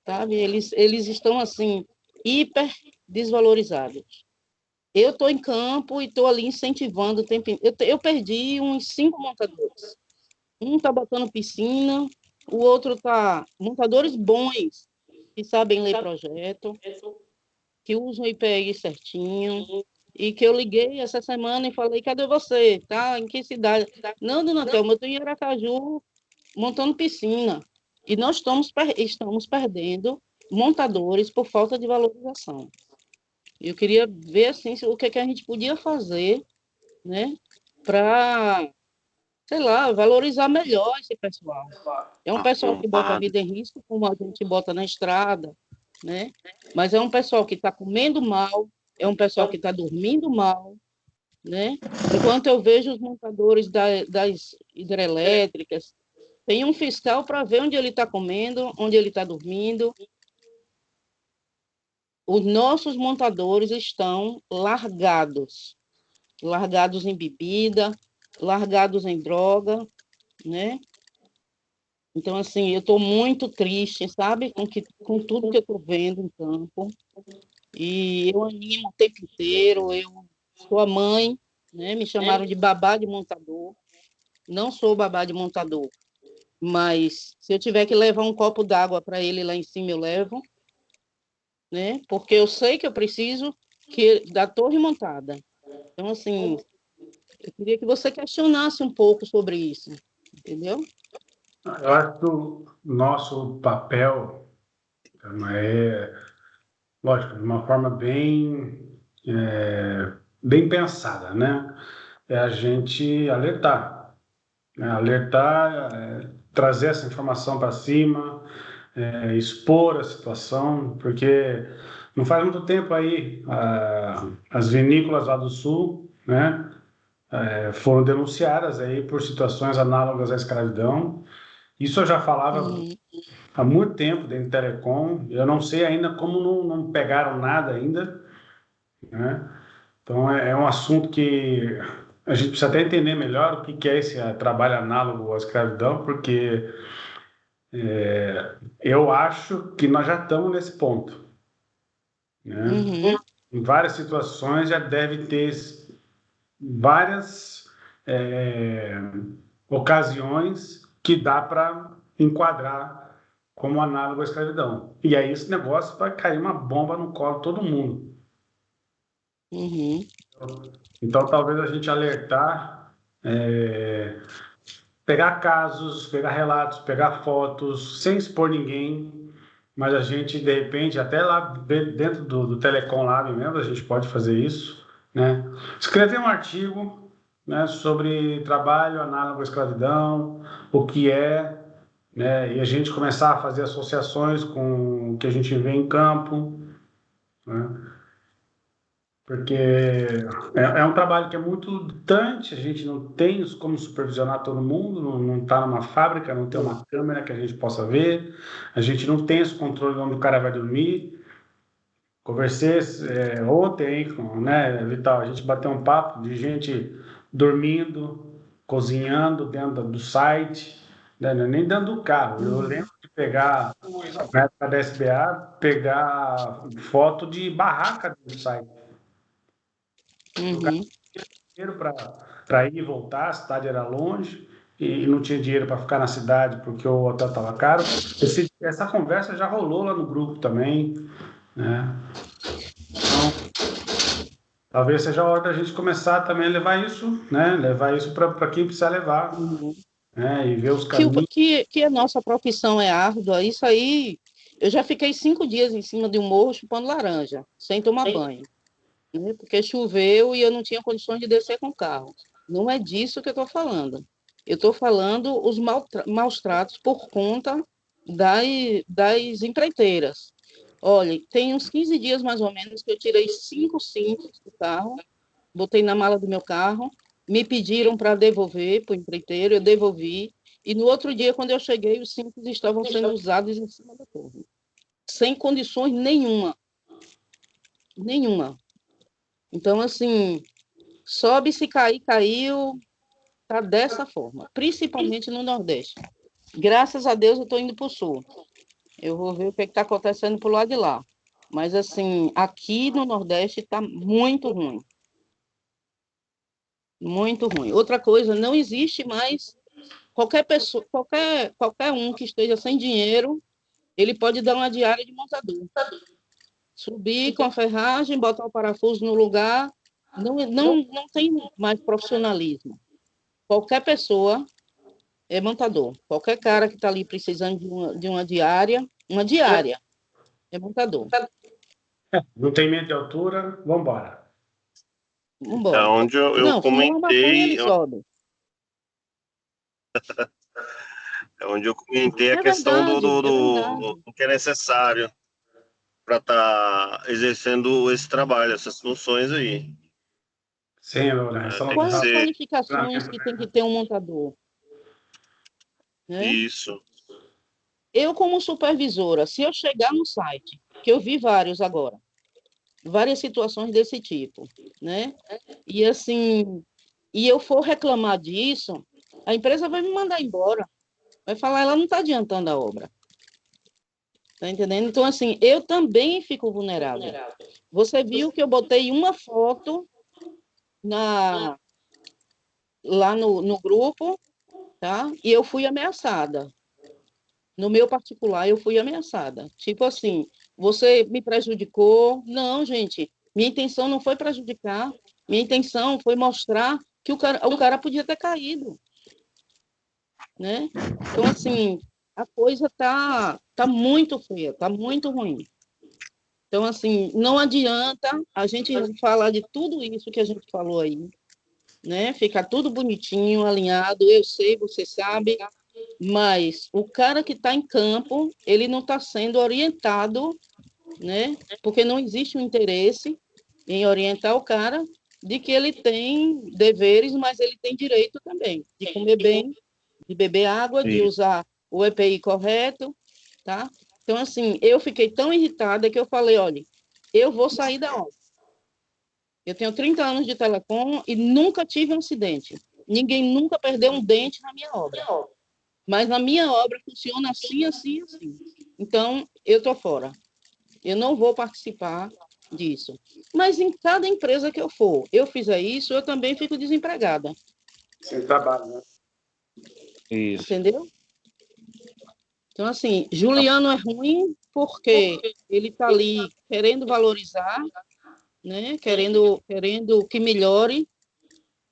sabe? Eles estão assim hiper desvalorizados. Eu estou em campo e estou ali incentivando o tempo. Eu perdi uns 5 montadores. Um está botando piscina, o outro está... Montadores bons, que sabem ler projeto, que usam o IPI certinho, e que eu liguei essa semana e falei, cadê você? Tá? Em que cidade? Não, dona Thelma, eu estou em Aracaju montando piscina. E nós estamos perdendo montadores por falta de valorização. Eu queria ver assim, o que a gente podia fazer, né, para, sei lá, valorizar melhor esse pessoal. É um pessoal que bota a vida em risco, como a gente bota na estrada, né? Mas é um pessoal que está comendo mal, é um pessoal que está dormindo mal, né? Enquanto eu vejo os montadores das hidrelétricas, tem um fiscal para ver onde ele está comendo, onde ele está dormindo. Os nossos montadores estão largados em bebida, largados em droga, né? Então, assim, eu estou muito triste, sabe, com tudo que eu estou vendo em campo. E eu animo o tempo inteiro. Eu sou a mãe, né? Me chamaram de babá de montador. Não sou babá de montador, mas se eu tiver que levar um copo d'água para ele lá em cima, eu levo, né? Porque eu sei que eu preciso da torre montada. Então, assim, eu queria que você questionasse um pouco sobre isso, entendeu? Eu acho que o nosso papel é, lógico, de uma forma bem pensada, né? É a gente alertar, né? Alertar, trazer essa informação para cima, expor a situação, porque não faz muito tempo aí as vinícolas lá do sul, né? Foram denunciadas aí por situações análogas à escravidão. Isso eu já falava Uhum, há muito tempo dentro do Telecom. Eu não sei ainda como não pegaram nada ainda, né? Então é um assunto que a gente precisa até entender melhor o que que é esse trabalho análogo à escravidão, porque eu acho que nós já estamos nesse ponto, né? uhum, Em várias situações já deve ter várias é, ocasiões que dá para enquadrar como análogo à escravidão. E aí esse negócio vai cair uma bomba no colo de todo mundo. uhum, Então talvez a gente alertar, é, pegar casos, pegar relatos, pegar fotos, sem expor ninguém, mas a gente, de repente, até lá dentro do Telecom Lab mesmo, a gente pode fazer isso, né? Escrever um artigo, né, sobre trabalho análogo à escravidão, o que é, né, e a gente começar a fazer associações com o que a gente vê em campo, né? Porque é um trabalho que é muito distante, a gente não tem como supervisionar todo mundo, não está numa fábrica, não tem uma câmera que a gente possa ver, a gente não tem esse controle de onde o cara vai dormir. Conversei ontem, né, Vital, a gente bateu um papo de gente dormindo, cozinhando dentro do site, né, nem dentro do carro. Eu lembro de pegar, na época da SBA, pegar foto de barraca do site. uhum, Dinheiro para ir e voltar, a cidade era longe e não tinha dinheiro para ficar na cidade porque o hotel estava caro. Essa conversa já rolou lá no grupo também, né? Então, talvez seja a hora da gente começar também a levar isso, né? Levar isso para quem precisa levar, uhum. né? E ver os caminhos. Que a nossa profissão é árdua, isso aí. Eu já fiquei 5 dias em cima de um morro chupando laranja, sem tomar banho, né? Porque choveu e eu não tinha condições de descer com o carro. Não é disso que eu estou falando. Eu estou falando os maus tratos por conta das empreiteiras. Olha, tem uns 15 dias mais ou menos que eu tirei 5 cintos do carro, botei na mala do meu carro, me pediram para devolver para o empreiteiro, eu devolvi, e no outro dia, quando eu cheguei, os cintos estavam sendo usados em cima da torre, sem condições nenhuma, nenhuma. Então, assim, sobe se cair, caiu, tá dessa forma, principalmente no Nordeste. Graças a Deus eu estou indo para o Sul. Eu vou ver o que está acontecendo para o lado de lá. Mas, assim, aqui no Nordeste está muito ruim. Muito ruim. Outra coisa, não existe mais qualquer pessoa, qualquer um que esteja sem dinheiro, ele pode dar uma diária de montador. Subir com a ferragem, botar o parafuso no lugar, não tem mais profissionalismo. Qualquer pessoa é montador. Qualquer cara que está ali precisando de uma diária, é montador. Não tem medo de altura, vamos embora. É Vambora. onde eu Não, fumar uma maconha, comentei, ele sobe. é onde eu comentei a É questão verdade, é verdade. do que é necessário para estar exercendo esse trabalho, essas funções aí. Sim, Lourenço. Tem que Quais as ser qualificações que tem que ter um montador, né? isso. Eu, como supervisora, se eu chegar no site, que eu vi vários agora, várias situações desse tipo, né? E assim, e eu for reclamar disso, a empresa vai me mandar embora. Vai falar, ela não está adiantando a obra. Tá entendendo? Então, assim, eu também fico vulnerável. Você viu que eu botei uma foto lá no grupo, tá? E eu fui ameaçada. No meu particular, eu fui ameaçada. Tipo assim, você me prejudicou? Não, gente, minha intenção não foi prejudicar. Minha intenção foi mostrar que o cara podia ter caído, né? Então, assim, a coisa tá muito feia, tá muito ruim. Então, assim, não adianta a gente falar de tudo isso que a gente falou aí, né? Ficar tudo bonitinho, alinhado, eu sei, você sabe, mas o cara que está em campo, ele não está sendo orientado, né? Porque não existe um interesse em orientar o cara de que ele tem deveres, mas ele tem direito também de comer bem, de beber água, de Isso. usar o EPI correto, tá? Então, assim, eu fiquei tão irritada que eu falei, olha, eu vou sair da obra. Eu tenho 30 anos de telecom e nunca tive um acidente. Ninguém nunca perdeu um dente na minha obra. Mas na minha obra funciona assim, assim, assim. Então, eu estou fora. Eu não vou participar disso. Mas em cada empresa que eu for, eu fizer isso, eu também fico desempregada. Sem trabalho, né? Isso. Entendeu? Então, assim, Juliano é ruim porque ele está ali querendo valorizar, né? Querendo que melhore,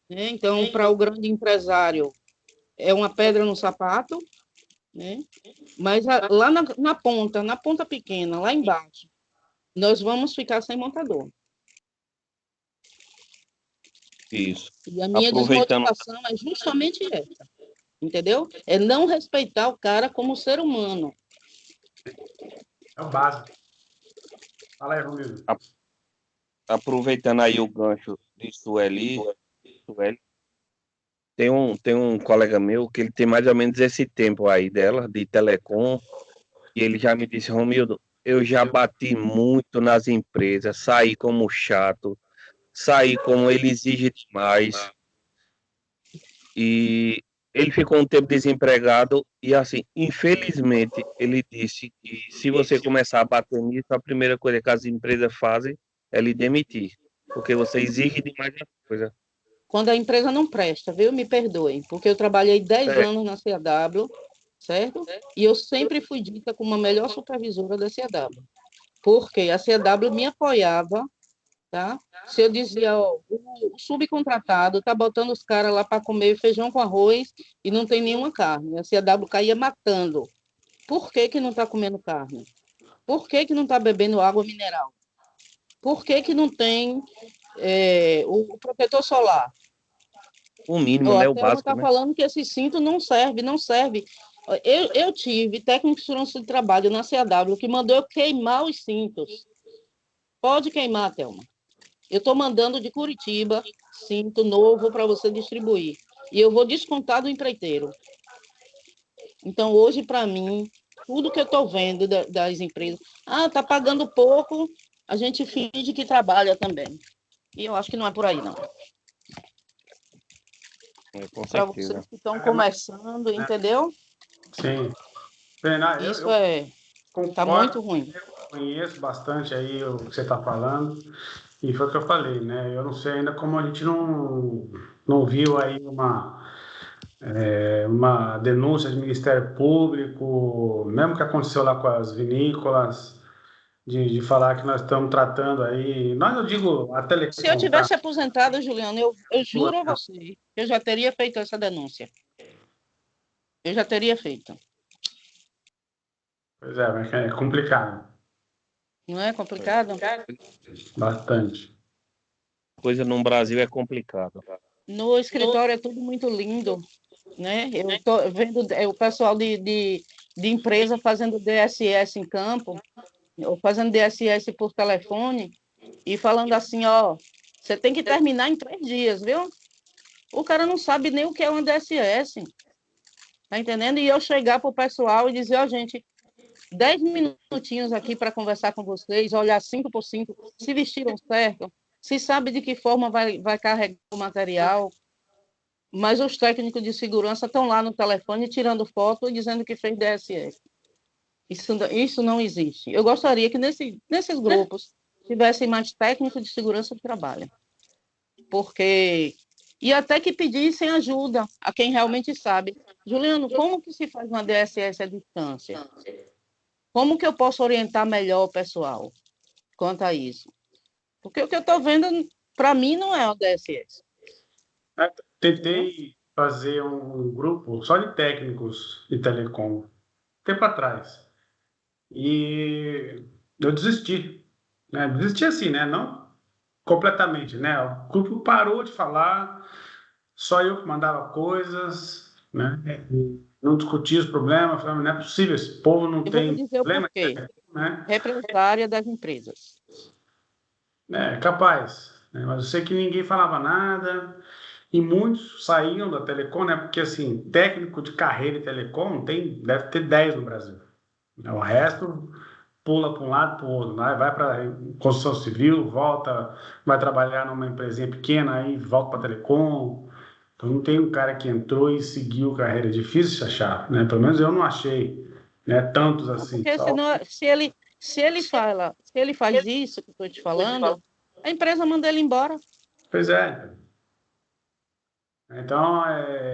né? Então, para o grande empresário, é uma pedra no sapato, né? Mas lá na ponta pequena, lá embaixo, nós vamos ficar sem montador. Isso. E a minha Aproveitando, desmotivação é justamente essa, entendeu? É não respeitar o cara como ser humano. É o básico. Fala aí, Romildo. aproveitando aí o gancho de Sueli, tem um colega meu que ele tem mais ou menos esse tempo aí dela, de telecom, e ele já me disse, Romildo, eu já bati muito nas empresas, saí como chato, saí como ele exige demais, e ele ficou um tempo desempregado, e assim, infelizmente, ele disse que se você começar a bater nisso, a primeira coisa que as empresas fazem é lhe demitir, porque você exige demais as coisas. Quando a empresa não presta, viu? Me perdoem, porque eu trabalhei 10 É, anos na CAW, certo? E eu sempre fui dita como a melhor supervisora da CAW, porque a CAW me apoiava, tá? Se eu dizia, ó, o subcontratado tá botando os caras lá para comer feijão com arroz e não tem nenhuma carne, a CAW caía matando. Por que que não está comendo carne? Por que que não está bebendo água mineral? Por que que não tem o protetor solar? o mínimo, Ó, a né? O Thelma básico, está né? falando que esse cinto não serve, não serve. Eu tive técnico de segurança de trabalho na CAW que mandou eu queimar os cintos. Pode queimar, Thelma. Eu estou mandando de Curitiba cinto novo para você distribuir. E eu vou descontar do empreiteiro. Então, hoje, para mim, tudo que eu estou vendo das empresas, está pagando pouco, a gente finge que trabalha também. E eu acho que não é por aí, não. Com Para certeza. vocês que estão começando, entendeu? Sim. Pena, Isso eu tá concordo, muito ruim. conheço bastante aí o que você está falando, e foi o que eu falei, né? Eu não sei ainda como a gente não viu aí uma denúncia de Ministério Público, mesmo que aconteceu lá com as vinícolas, de falar que nós estamos tratando aí. Nós, eu digo, a Se eu Telecom, tá? tivesse aposentado, Juliano, eu juro a você que eu já teria feito essa denúncia. Eu já teria feito. Pois é, mas é complicado. Não é complicado? Bastante. Coisa no Brasil é complicado. No escritório é tudo muito lindo, né? Eu estou vendo o pessoal de empresa fazendo DSS em campo, ou fazendo DSS por telefone, e falando assim, ó, você tem que terminar em 3 dias, viu? O cara não sabe nem o que é uma DSS, tá entendendo? E eu chegar para o pessoal e dizer, ó, gente, 10 minutinhos aqui para conversar com vocês, olhar 5 por 5, se vestiram certo, se sabe de que forma vai carregar o material, mas os técnicos de segurança estão lá no telefone tirando foto e dizendo que fez DSS. Isso não existe. Eu gostaria que nesses grupos tivessem mais técnicos de segurança do trabalho, porque e até que pedissem ajuda a quem realmente sabe. Juliano, como que se faz uma DSS à distância? Como que eu posso orientar melhor o pessoal quanto a isso? Porque o que eu estou vendo, para mim, não é o DSS. Tentei fazer um grupo só de técnicos de telecom, tempo atrás. E eu desisti, né? Desisti assim, né? Não completamente, né? O grupo parou de falar, só eu que mandava coisas, né? Não discutia os problemas, falava, não é possível, esse povo não Eu vou tem dizer o problema, porquê. né? Represária das empresas. É capaz, né? Mas eu sei que ninguém falava nada e muitos saíam da telecom, né? Porque assim, técnico de carreira de telecom deve ter 10 no Brasil. O resto pula para um lado, para o outro, vai para construção civil, volta, vai trabalhar numa empresinha pequena, aí volta para telecom. Então não tem um cara que entrou e seguiu carreira. É difícil de achar, né? Pelo menos eu não achei, né? Tantos assim. Porque senão, se ele faz isso que eu estou te falando, a empresa manda ele embora. Pois é. Então,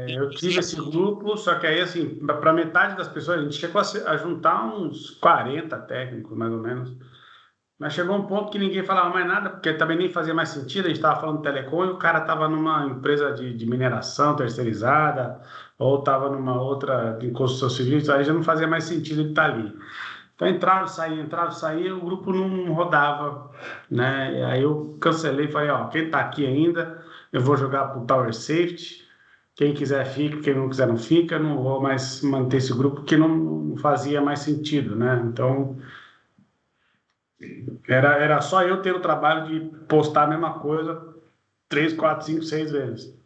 eu tive esse grupo, só que aí, assim, para metade das pessoas, a gente chegou a juntar uns 40 técnicos, mais ou menos. Mas chegou um ponto que ninguém falava mais nada, porque também nem fazia mais sentido. A gente estava falando de telecom e o cara estava numa empresa de mineração terceirizada, ou estava numa outra de construção civil, então aí já não fazia mais sentido ele estar ali. Então entrava, saía, o grupo não rodava, né? E aí eu cancelei, falei, ó, quem está aqui ainda, eu vou jogar para o Tower Safety. Quem quiser fica, quem não quiser não fica. Não vou mais manter esse grupo, porque não fazia mais sentido, né? Então era só eu ter o trabalho de postar a mesma coisa 3, 4, 5, 6 vezes.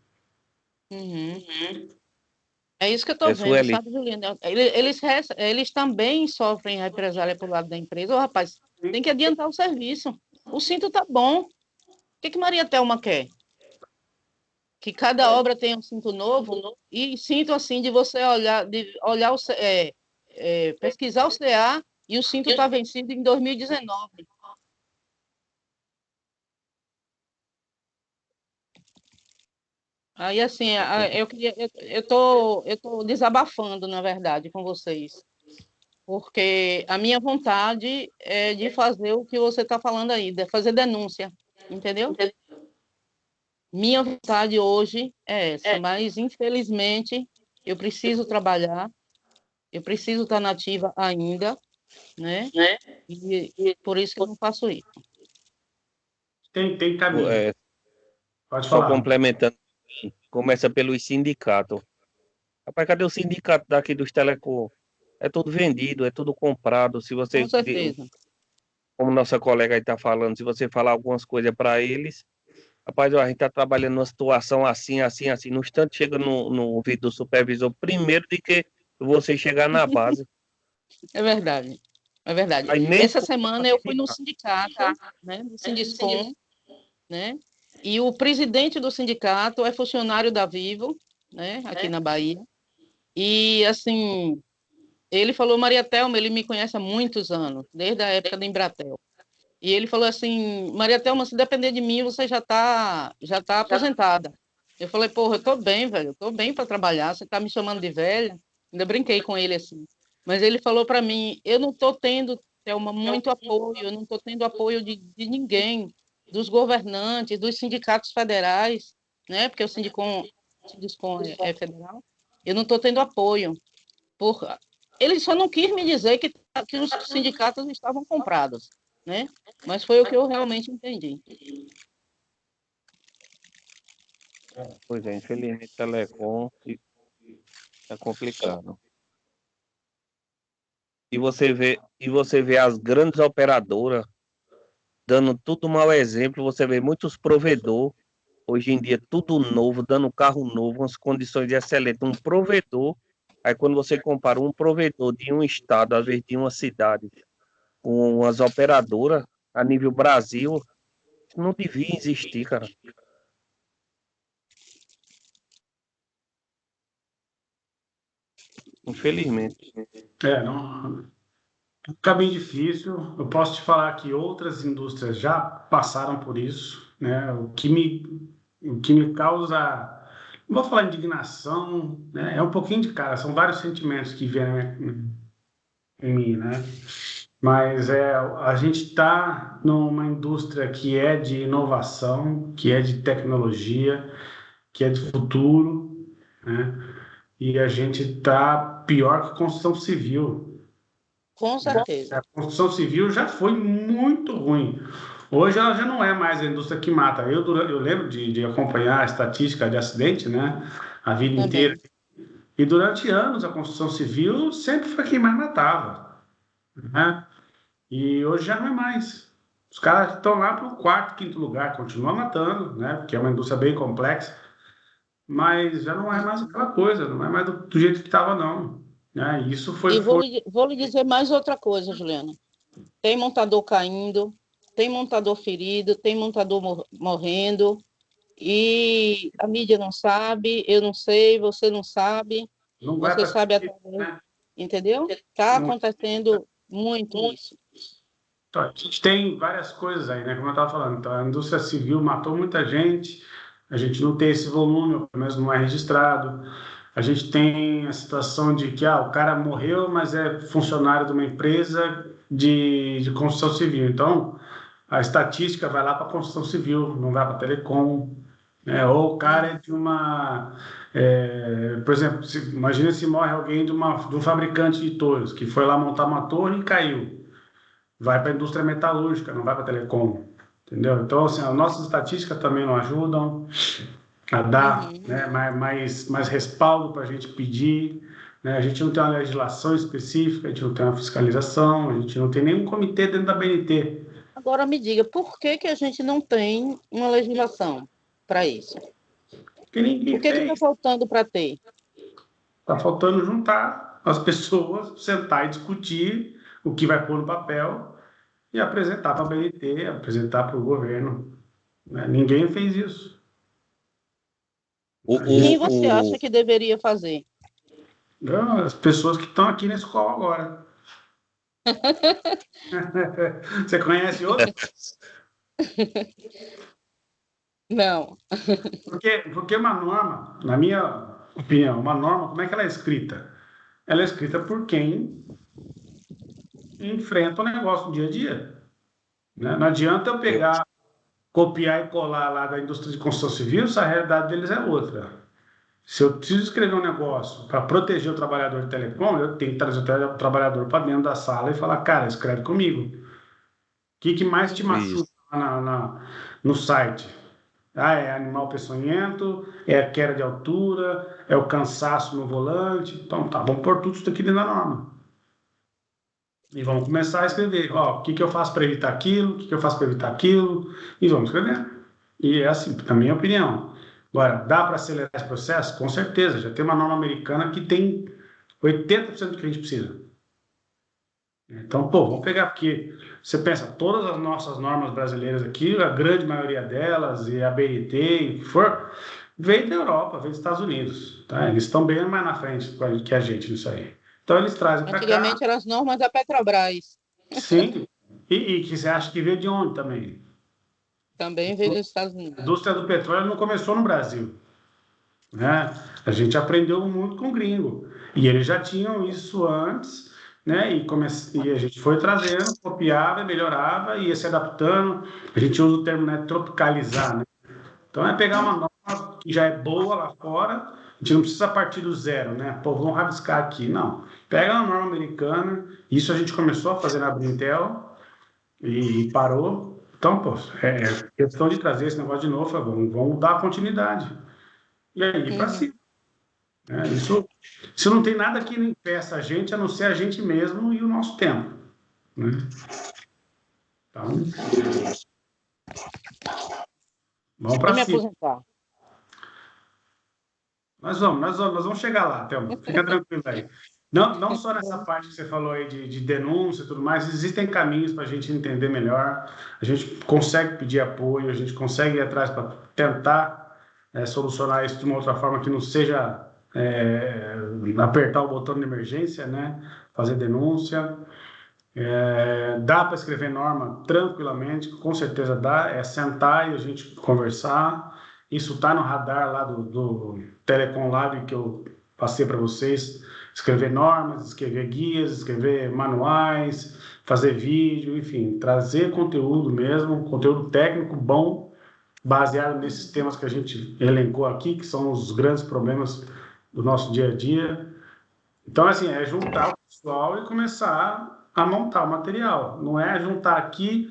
Uhum. É isso que eu estou É vendo, Sueli. sabe, Juliana? Eles também sofrem represália por lado da empresa. Ô, rapaz, tem que adiantar o serviço. O cinto tá bom. O que Maria Thelma quer? Que cada obra tenha um cinto novo e cinto assim de você olhar pesquisar o CA e o cinto está vencido em 2019. Aí, assim, eu tô desabafando, na verdade, com vocês, porque a minha vontade é de fazer o que você está falando aí, de fazer denúncia, entendeu? Minha vontade hoje é essa, mas, infelizmente, eu preciso trabalhar, eu preciso estar nativa ainda, né? E por isso que eu não faço isso. Tem caminho. É, Pode só falar. complementando, começa pelos sindicatos. Rapaz, cadê o sindicato daqui dos telecom? É tudo vendido, é tudo comprado. Se você, Com certeza. como nossa colega aí está falando, se você falar algumas coisas para eles, rapaz, ó, a gente está trabalhando numa situação assim, assim, assim. No instante chega no ouvido do supervisor, primeiro de que você chegar na base. É verdade. É verdade. Aí nem Essa semana eu fui no sindicato, né, do Sindiscom, né? E o presidente do sindicato é funcionário da Vivo, né, aqui na Bahia. E, assim, ele falou, Maria Thelma, ele me conhece há muitos anos, desde a época da Embratel. E ele falou assim, Maria Thelma, se depender de mim, você já tá aposentada. Eu falei, porra, eu tô bem, velho, eu tô bem para trabalhar, você tá me chamando de velha? Ainda brinquei com ele assim. Mas ele falou para mim, eu não tô tendo, Thelma, muito apoio, eu não tô tendo apoio de ninguém, dos governantes, dos sindicatos federais, né? Porque o Sindicom é federal. Eu não tô tendo apoio. Por... Ele só não quis me dizer que os sindicatos estavam comprados, né? Mas foi o que eu realmente entendi. Pois é, infelizmente, telecom é complicado. E você vê as grandes operadoras dando tudo mau exemplo. Você vê muitos provedores, hoje em dia, tudo novo, dando carro novo, umas condições excelentes. Um provedor, aí quando você compara um provedor de um estado, às vezes de uma cidade, com as operadoras, a nível Brasil, não devia existir, cara. Infelizmente. Não, fica bem difícil. Eu posso te falar que outras indústrias já passaram por isso, né? O que me causa, não vou falar indignação, né? É um pouquinho de cara, são vários sentimentos que vêm em mim, né? Mas a gente está numa indústria que é de inovação, que é de tecnologia, que é de futuro, né? E a gente está pior que construção civil. Com certeza. A construção civil já foi muito ruim. Hoje ela já não é mais a indústria que mata. Eu lembro de acompanhar a estatística de acidente, né? A vida Também. inteira. E durante anos a construção civil sempre foi quem mais matava, né? E hoje já não é mais. Os caras estão lá para o quarto, quinto lugar, continuam matando, né? Porque é uma indústria bem complexa, mas já não é mais aquela coisa, não é mais do jeito que estava, não. Né? Isso foi, E vou lhe dizer mais outra coisa, Juliana. Tem montador caindo, tem montador ferido, tem montador morrendo, e a mídia não sabe, eu não sei, você não sabe, não vai você para sabe até, né? entendeu? Está Não- acontecendo muito isso. Então, a gente tem várias coisas aí, né? Como eu estava falando, então, a indústria civil matou muita gente, a gente não tem esse volume, ou pelo menos não é registrado. A gente tem a situação de que o cara morreu, mas é funcionário de uma empresa de construção civil. Então, a estatística vai lá para a construção civil, não vai para a telecom. Né? Ou o cara é de uma. Por exemplo, imagina se morre alguém de um fabricante de torres, que foi lá montar uma torre e caiu. Vai para a indústria metalúrgica, não vai para a telecom. Entendeu? Então, assim, as nossas estatísticas também não ajudam a dar, né, mais respaldo para a gente pedir. Né? A gente não tem uma legislação específica, a gente não tem uma fiscalização, a gente não tem nenhum comitê dentro da BNT. Agora me diga, por que a gente não tem uma legislação para isso? Porque ninguém O que está fez. faltando para ter? Está faltando juntar as pessoas, sentar e discutir o que vai pôr no papel e apresentar para a BNT, apresentar para o governo. Né? Ninguém fez isso. Quem você acha que deveria fazer? As pessoas que estão aqui na escola agora. Você conhece outro? Não. Porque uma norma, na minha opinião, uma norma, como é que ela é escrita? Ela é escrita por quem enfrenta o negócio no dia a dia. Né? Não adianta eu pegar, copiar e colar lá da indústria de construção civil, se a realidade deles é outra. Se eu preciso escrever um negócio para proteger o trabalhador de telecom, eu tenho que trazer o trabalhador para dentro da sala e falar, cara, escreve comigo. O que mais te machuca no site? É animal peçonhento, é a queda de altura, é o cansaço no volante. Então, tá, vamos pôr tudo isso aqui dentro da norma. E vamos começar a escrever. O que eu faço para evitar aquilo? O que eu faço para evitar aquilo? E vamos escrever. E é assim, na minha opinião. Agora, dá para acelerar esse processo? Com certeza. Já tem uma norma americana que tem 80% do que a gente precisa. Então, vamos pegar, porque você pensa, todas as nossas normas brasileiras aqui, a grande maioria delas, e a BNT, e o que for, veio da Europa, veio dos Estados Unidos. Tá? Eles estão bem mais na frente que a gente nisso aí. Então, eles trazem para cá. Antigamente eram as normas da Petrobras. Sim. E que você acha que veio de onde também? Também veio dos Estados Unidos. A indústria do petróleo não começou no Brasil. Né? A gente aprendeu muito com o gringo. E eles já tinham isso antes, né? E a gente foi trazendo, copiava, melhorava, ia se adaptando. A gente usa o termo, né, tropicalizar, né? Então é pegar uma norma que já é boa lá fora, a gente não precisa partir do zero, né? Vamos rabiscar aqui. Não. Pega uma norma americana, isso a gente começou a fazer na Brintel, e parou. Então, pô, é questão de trazer esse negócio de novo, vamos dar continuidade. E aí, para cima. Isso não tem nada que impeça a gente, a não ser a gente mesmo e o nosso tempo. Né? Então, vamos para cima. Aposentar. Nós vamos chegar lá, Thelma. Fica tranquilo aí. Não só nessa parte que você falou aí de denúncia e tudo mais, existem caminhos para a gente entender melhor, a gente consegue pedir apoio, a gente consegue ir atrás para tentar solucionar isso de uma outra forma que não seja apertar o botão de emergência, né? Fazer denúncia. Dá para escrever norma tranquilamente, com certeza dá, é sentar e a gente conversar. Isso está no radar lá do Telecom Lab que eu passei para vocês. Escrever normas, escrever guias, escrever manuais, fazer vídeo, enfim, trazer conteúdo mesmo, conteúdo técnico bom, baseado nesses temas que a gente elencou aqui, que são os grandes problemas do nosso dia a dia. Então, assim, é juntar o pessoal e começar a montar o material. Não é juntar aqui,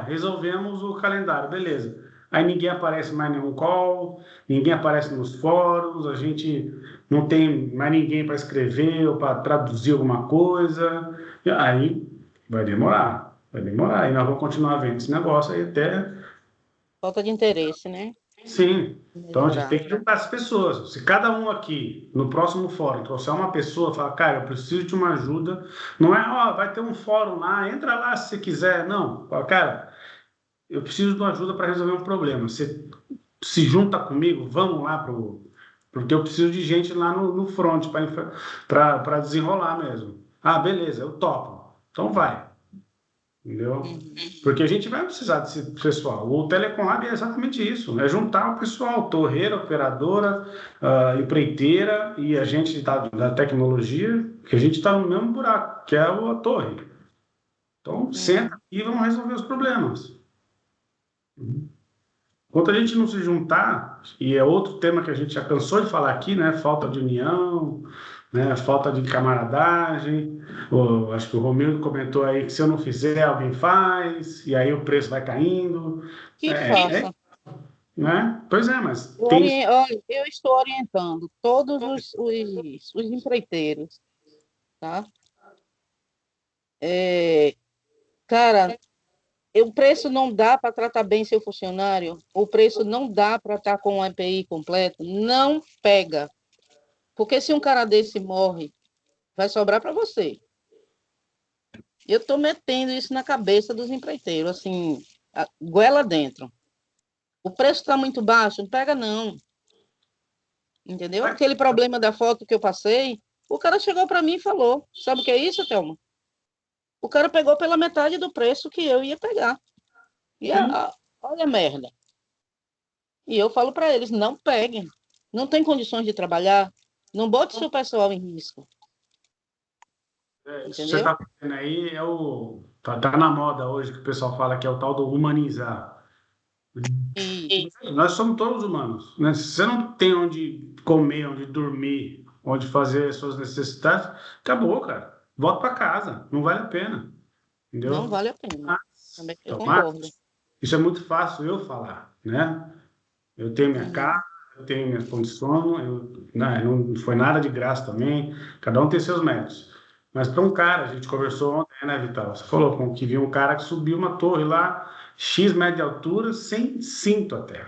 resolvemos o calendário, beleza. Aí ninguém aparece mais em nenhum call, ninguém aparece nos fóruns, a gente não tem mais ninguém para escrever ou para traduzir alguma coisa. E aí vai demorar. E nós vamos continuar vendo esse negócio aí até... Falta de interesse, né? Sim. Então a gente tem que juntar as pessoas. Se cada um aqui, no próximo fórum, trouxer uma pessoa, falar, cara, eu preciso de uma ajuda, não é, vai ter um fórum lá, entra lá se você quiser. Não, fala, cara, eu preciso de uma ajuda para resolver um problema. Você se junta comigo, vamos lá porque eu preciso de gente lá no front para desenrolar mesmo. Ah, beleza, eu topo. Então vai. Entendeu? Porque a gente vai precisar desse pessoal. O Telecom Lab é exatamente isso, é juntar o pessoal, torreira, operadora, empreiteira e a gente da tecnologia, que a gente está no mesmo buraco, que é a torre. Então, senta e vamos resolver os problemas. Enquanto a gente não se juntar, e é outro tema que a gente já cansou de falar aqui, né? Falta de união, né? Falta de camaradagem. Acho que o Romildo comentou aí que se eu não fizer, alguém faz, e aí o preço vai caindo. Que faça. Né? Pois é, mas Olha, eu estou orientando todos os empreiteiros, tá? Cara, o preço não dá para tratar bem seu funcionário, o preço não dá para estar com o EPI completo, não pega. Porque se um cara desse morre, vai sobrar para você. Eu estou metendo isso na cabeça dos empreiteiros, assim, goela dentro. O preço está muito baixo, não pega não. Entendeu? Aquele problema da foto que eu passei, o cara chegou para mim e falou, sabe o que é isso, Thelma? O cara pegou pela metade do preço que eu ia pegar. E olha a merda. E eu falo para eles, não peguem. Não tem condições de trabalhar, não bote seu pessoal em risco. Isso que você está fazendo aí tá na moda hoje, que o pessoal fala que é o tal do humanizar. Nós somos todos humanos, né? Se você não tem onde comer, onde dormir, onde fazer suas necessidades, acabou, cara. Volta para casa, não vale a pena. Entendeu? Não vale a pena. Também eu concordo. Isso é muito fácil eu falar, né? Eu tenho minha casa, eu tenho minhas condições, não foi nada de graça também, cada um tem seus méritos. Mas para um cara, a gente conversou ontem, né, Vital? Você falou que viu um cara que subiu uma torre lá, X metros de altura, sem cinto até.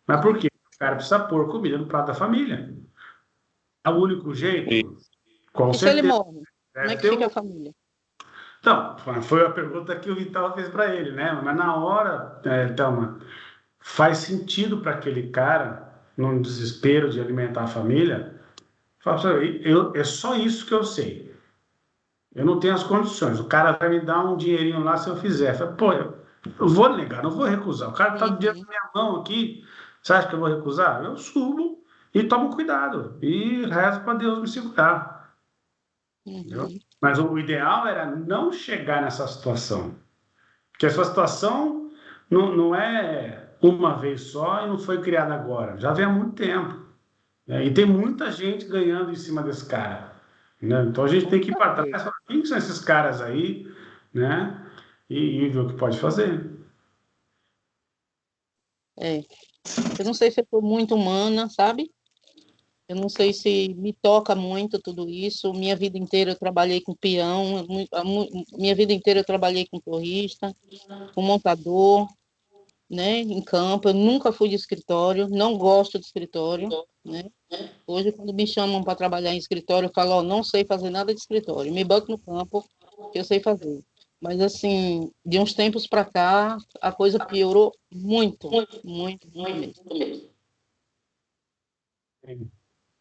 Mas por quê? O cara precisa pôr comida no prato da família. É o único jeito? Com certeza. Se ele morre, como é que fica a família? Então, foi a pergunta que o Vital fez para ele, né? Mas na hora, Thelma, faz sentido para aquele cara, num desespero de alimentar a família, fala assim, é só isso que eu sei. Eu não tenho as condições. O cara vai me dar um dinheirinho lá se eu fizer. Fala, pô, eu vou negar, não vou recusar. O cara está do dinheiro na minha mão aqui. Você acha que eu vou recusar? Eu subo e tomo cuidado. E rezo para Deus me segurar. Entendeu? Mas o ideal era não chegar nessa situação. Porque essa situação não é uma vez só e não foi criada agora. Já vem há muito tempo. E tem muita gente ganhando em cima desse cara. Né? Então a gente tem que ir para trás. Quem são esses caras aí? Né? e ver o que pode fazer. Eu não sei se eu sou muito humana, sabe? Eu não sei se me toca muito tudo isso. Minha vida inteira eu trabalhei com peão, minha vida inteira eu trabalhei com torrista, com montador, né, em campo. Eu nunca fui de escritório, não gosto de escritório, né? Hoje, quando me chamam para trabalhar em escritório, eu falo, ó, não sei fazer nada de escritório. Me boto no campo, que eu sei fazer. Mas, assim, de uns tempos para cá, a coisa piorou muito, muito, muito mesmo.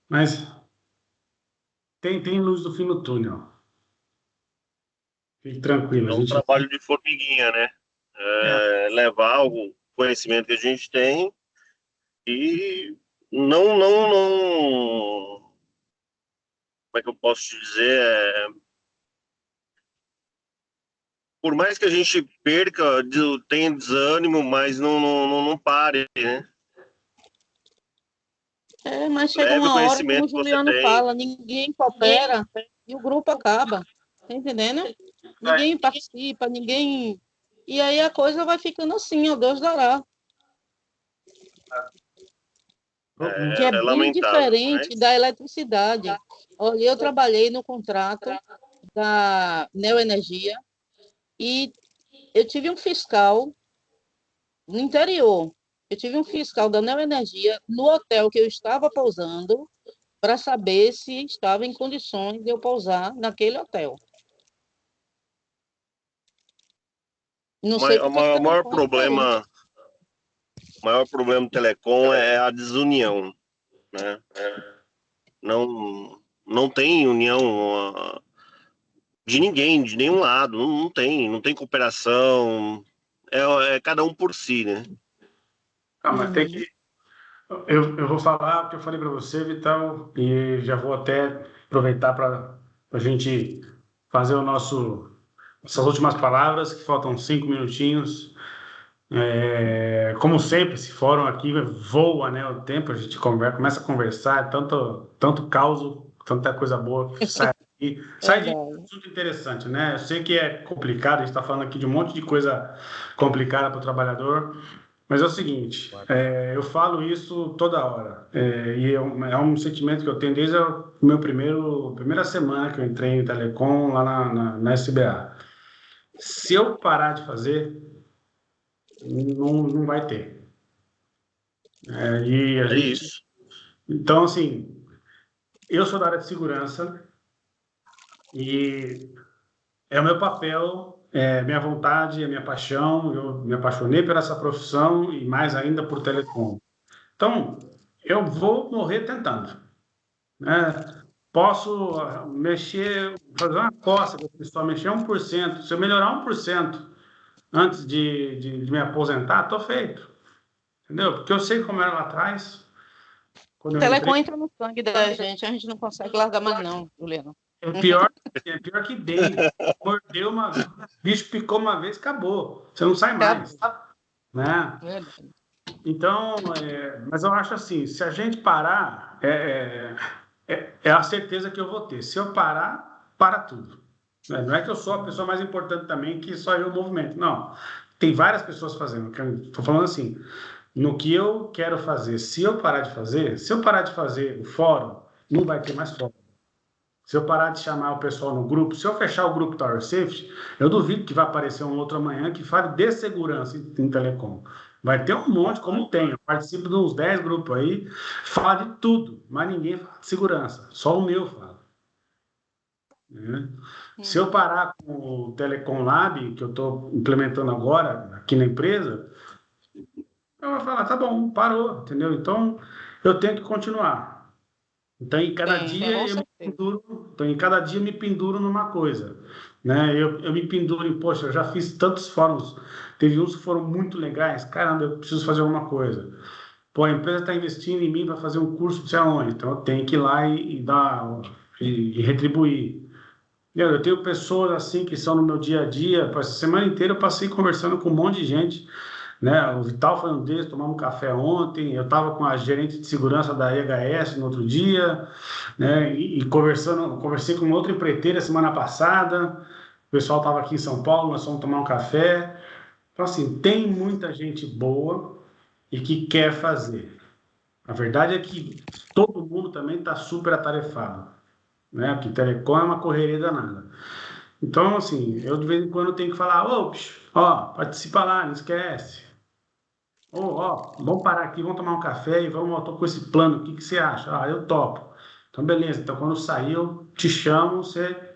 Mas tem luz do fim do túnel. Fique tranquilo. É A um gente trabalho de formiguinha, né? Levar o conhecimento que a gente tem e não, como é que eu posso te dizer? Por mais que a gente perca, tenha desânimo, mas não pare, né? Mas chega Leve o uma hora, como o conhecimento que você Juliano tem. fala, ninguém coopera e o grupo acaba. Tá entendendo? Ninguém participa, ninguém. E aí a coisa vai ficando assim, ó, Deus dará. Que é É bem lamentável, diferente mas da eletricidade. Olha, eu trabalhei no contrato da Neoenergia e eu tive um fiscal no interior. Eu tive um fiscal da Neoenergia no hotel que eu estava pousando para saber se estava em condições de eu pousar naquele hotel. Não sei porque o maior Telecom é diferente. problema do Telecom é a desunião, né? Não tem união de ninguém, de nenhum lado, não tem cooperação, é cada um por si, né? mas tem que. Eu vou falar o que eu falei para você, Vital, e já vou até aproveitar para a gente fazer essas últimas palavras, que faltam 5 minutinhos. Como sempre, esse fórum aqui voa, né, o tempo, a gente começa a conversar, tanto caos, tanta coisa boa que sai aqui. Sai de assunto interessante, né? Eu sei que é complicado, a gente está falando aqui de um monte de coisa complicada para o trabalhador, mas é o seguinte, eu falo isso toda hora, e é um sentimento que eu tenho desde a primeira semana que eu entrei em Telecom lá na SBA. Se eu parar de fazer, não vai ter. E a gente, Isso. então, assim, eu sou da área de segurança e é o meu papel, é minha vontade, é minha paixão. Eu me apaixonei por essa profissão e mais ainda por telecom. Então, eu vou morrer tentando, né? Posso mexer, fazer uma coça, só mexer 1%. Se eu melhorar 1% antes de me aposentar, estou feito. Entendeu? Porque eu sei como era lá atrás, quando eu entrei. Telecom entra no sangue da gente, a gente não consegue largar mais não, Juliano. É pior que dengue. Mordeu uma vez, o bicho picou uma vez, acabou. Você não sai mais, né? Verdade. Então, mas eu acho assim, se a gente parar, é a certeza que eu vou ter. Se eu parar, para tudo. Não é que eu sou a pessoa mais importante também, que só eu movimento. Não. Tem várias pessoas fazendo. Estou falando assim, no que eu quero fazer. Se eu parar de fazer o fórum, não vai ter mais fórum. Se eu parar de chamar o pessoal no grupo, se eu fechar o grupo Tower Safety, eu duvido que vai aparecer um outro amanhã que fale de segurança em telecom. Vai ter um monte, como tem. Eu participo de uns 10 grupos aí, fala de tudo, mas ninguém fala de segurança. Só o meu fala. Né? Se eu parar com o Telecom Lab, que eu estou implementando agora aqui na empresa, eu vou falar, tá bom, parou, entendeu? Então, eu tenho que continuar. Então, em cada dia eu me penduro numa coisa, né? Eu me penduro em, poxa, eu já fiz tantos fóruns, teve uns que foram muito legais, caramba, eu preciso fazer alguma coisa. Pô, a empresa está investindo em mim para fazer um curso não sei aonde, então eu tenho que ir lá e dar e retribuir. Eu tenho pessoas assim que são no meu dia a dia, essa semana inteira eu passei conversando com um monte de gente, né? O Vital foi um deles, tomamos um café ontem, eu estava com a gerente de segurança da IHS no outro dia, né? E conversei com outra empreiteira semana passada. pessoal estava aqui em São Paulo, nós fomos tomar um café. Então, assim, tem muita gente boa e que quer fazer. A verdade é que todo mundo também está super atarefado, né? Porque telecom é uma correria danada. Então, assim, eu de vez em quando tenho que falar, ô, bicho, ó, participa lá, não esquece. Ó, vamos parar aqui, vamos tomar um café e vamos, eu tô com esse plano, o que que você acha? Ah, eu topo. Então, beleza, então quando sair eu te chamo, você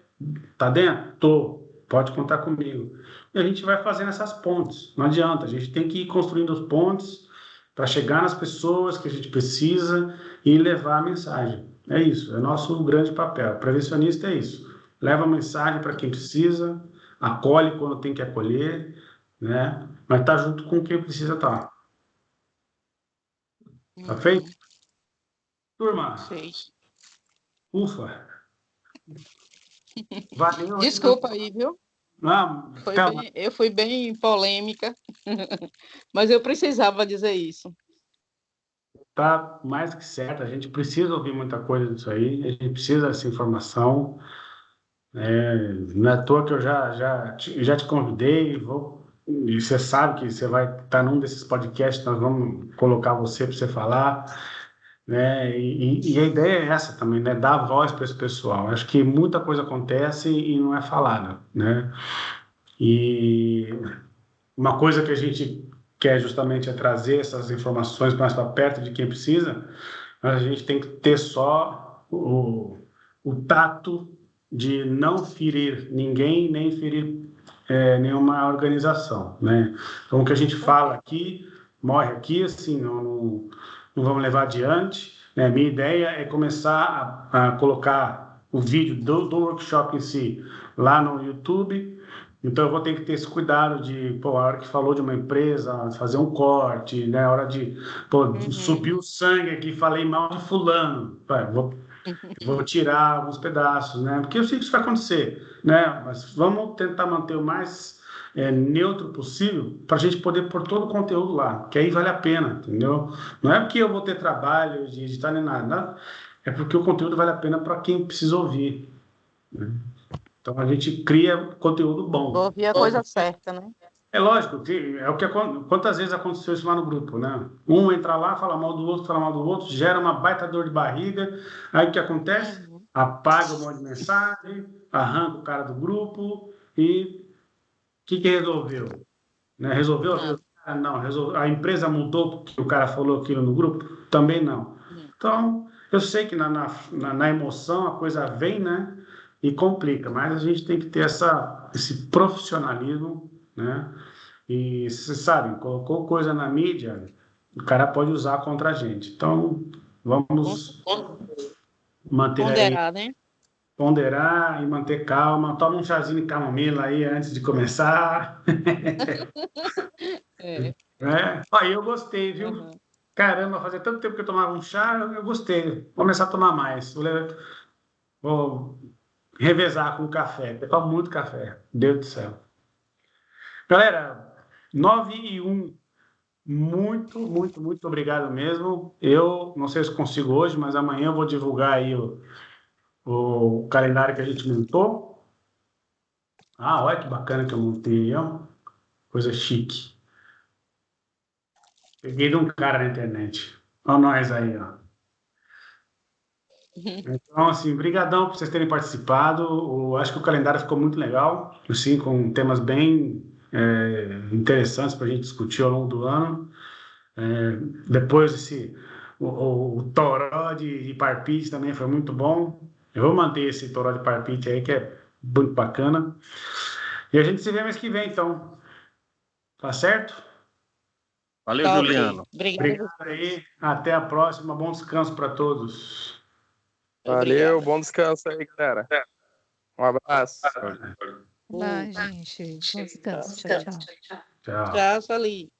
tá dentro? Tô, pode contar comigo. E a gente vai fazendo essas pontes, não adianta, a gente tem que ir construindo os pontes para chegar nas pessoas que a gente precisa e levar a mensagem. É isso, é nosso grande papel. Prevencionista é isso. Leva a mensagem para quem precisa, acolhe quando tem que acolher, né? Mas tá junto com quem precisa estar. Tá feito? Turma, Fez. ufa. Valeu. Desculpa aí, viu? Não, Eu fui bem polêmica, mas eu precisava dizer isso. tá mais que certo. A gente precisa ouvir muita coisa disso aí. A gente precisa dessa informação. Não é à toa que eu já te convidei. E você sabe que você vai estar num desses podcasts. Nós vamos colocar você para você falar. Né? E a ideia é essa também, né? Dar voz para esse pessoal. Acho que muita coisa acontece e não é falada, né? E uma coisa que a gente quer justamente é trazer essas informações mais para perto de quem precisa, mas a gente tem que ter só o tato de não ferir ninguém, nem ferir nenhuma organização, né? Então, o que a gente fala aqui, morre aqui, assim, não vamos levar adiante, né? Minha ideia é começar a colocar o vídeo do workshop em si lá no YouTube. Então eu vou ter que ter esse cuidado de, pô, a hora que falou de uma empresa, fazer um corte, né? A hora de, pô, subir o sangue aqui, falei mal de fulano, vou tirar alguns pedaços, né? Porque eu sei que isso vai acontecer, né? Mas vamos tentar manter o mais neutro possível para a gente poder pôr todo o conteúdo lá, que aí vale a pena, entendeu? Não é porque eu vou ter trabalho de editar nem nada, né? É porque o conteúdo vale a pena para quem precisa ouvir, né? Então a gente cria conteúdo bom. Ouvir a coisa certa, né? É lógico, é o que quantas vezes aconteceu isso lá no grupo, né? Um entra lá, fala mal do outro, fala mal do outro, gera uma baita dor de barriga. Aí o que acontece? Apaga um monte de mensagem, arranca o cara do grupo e o que resolveu? Né? Resolveu? Não, a empresa mudou porque o cara falou aquilo no grupo? Também não. Então, eu sei que na emoção a coisa vem, né? E complica, mas a gente tem que ter esse profissionalismo, né? E você sabe, colocou coisa na mídia, o cara pode usar contra a gente. Então, vamos manter aí, Ponderar, né? ponderar e manter calma. Toma um chazinho de camomila aí antes de começar. Aí eu gostei, viu? Caramba, fazia tanto tempo que eu tomava um chá, eu gostei. Vou começar a tomar mais. Vou revezar com café. Eu tomo muito café. Deus do céu. Galera, 9:01. Muito, muito, muito obrigado mesmo. Eu não sei se consigo hoje, mas amanhã eu vou divulgar aí o calendário que a gente montou. Ah, olha que bacana que eu montei, ó. Coisa chique. Peguei de um cara na internet. Olha nós aí, ó. Então, assim, brigadão por vocês terem participado. Acho que o calendário ficou muito legal, assim, com temas bem interessantes para a gente discutir ao longo do ano. Depois o toró de parpite também foi muito bom. Eu vou manter esse toró de parpite aí, que é muito bacana. E a gente se vê mês que vem, então. Tá certo? Valeu, Juliano. Obrigado aí. Até a próxima. Bom descanso para todos. Valeu, bom descanso aí, galera. Um abraço. Vai, gente. Bom descanso. Tchau, tchau. Tchau. Tchau, Sali.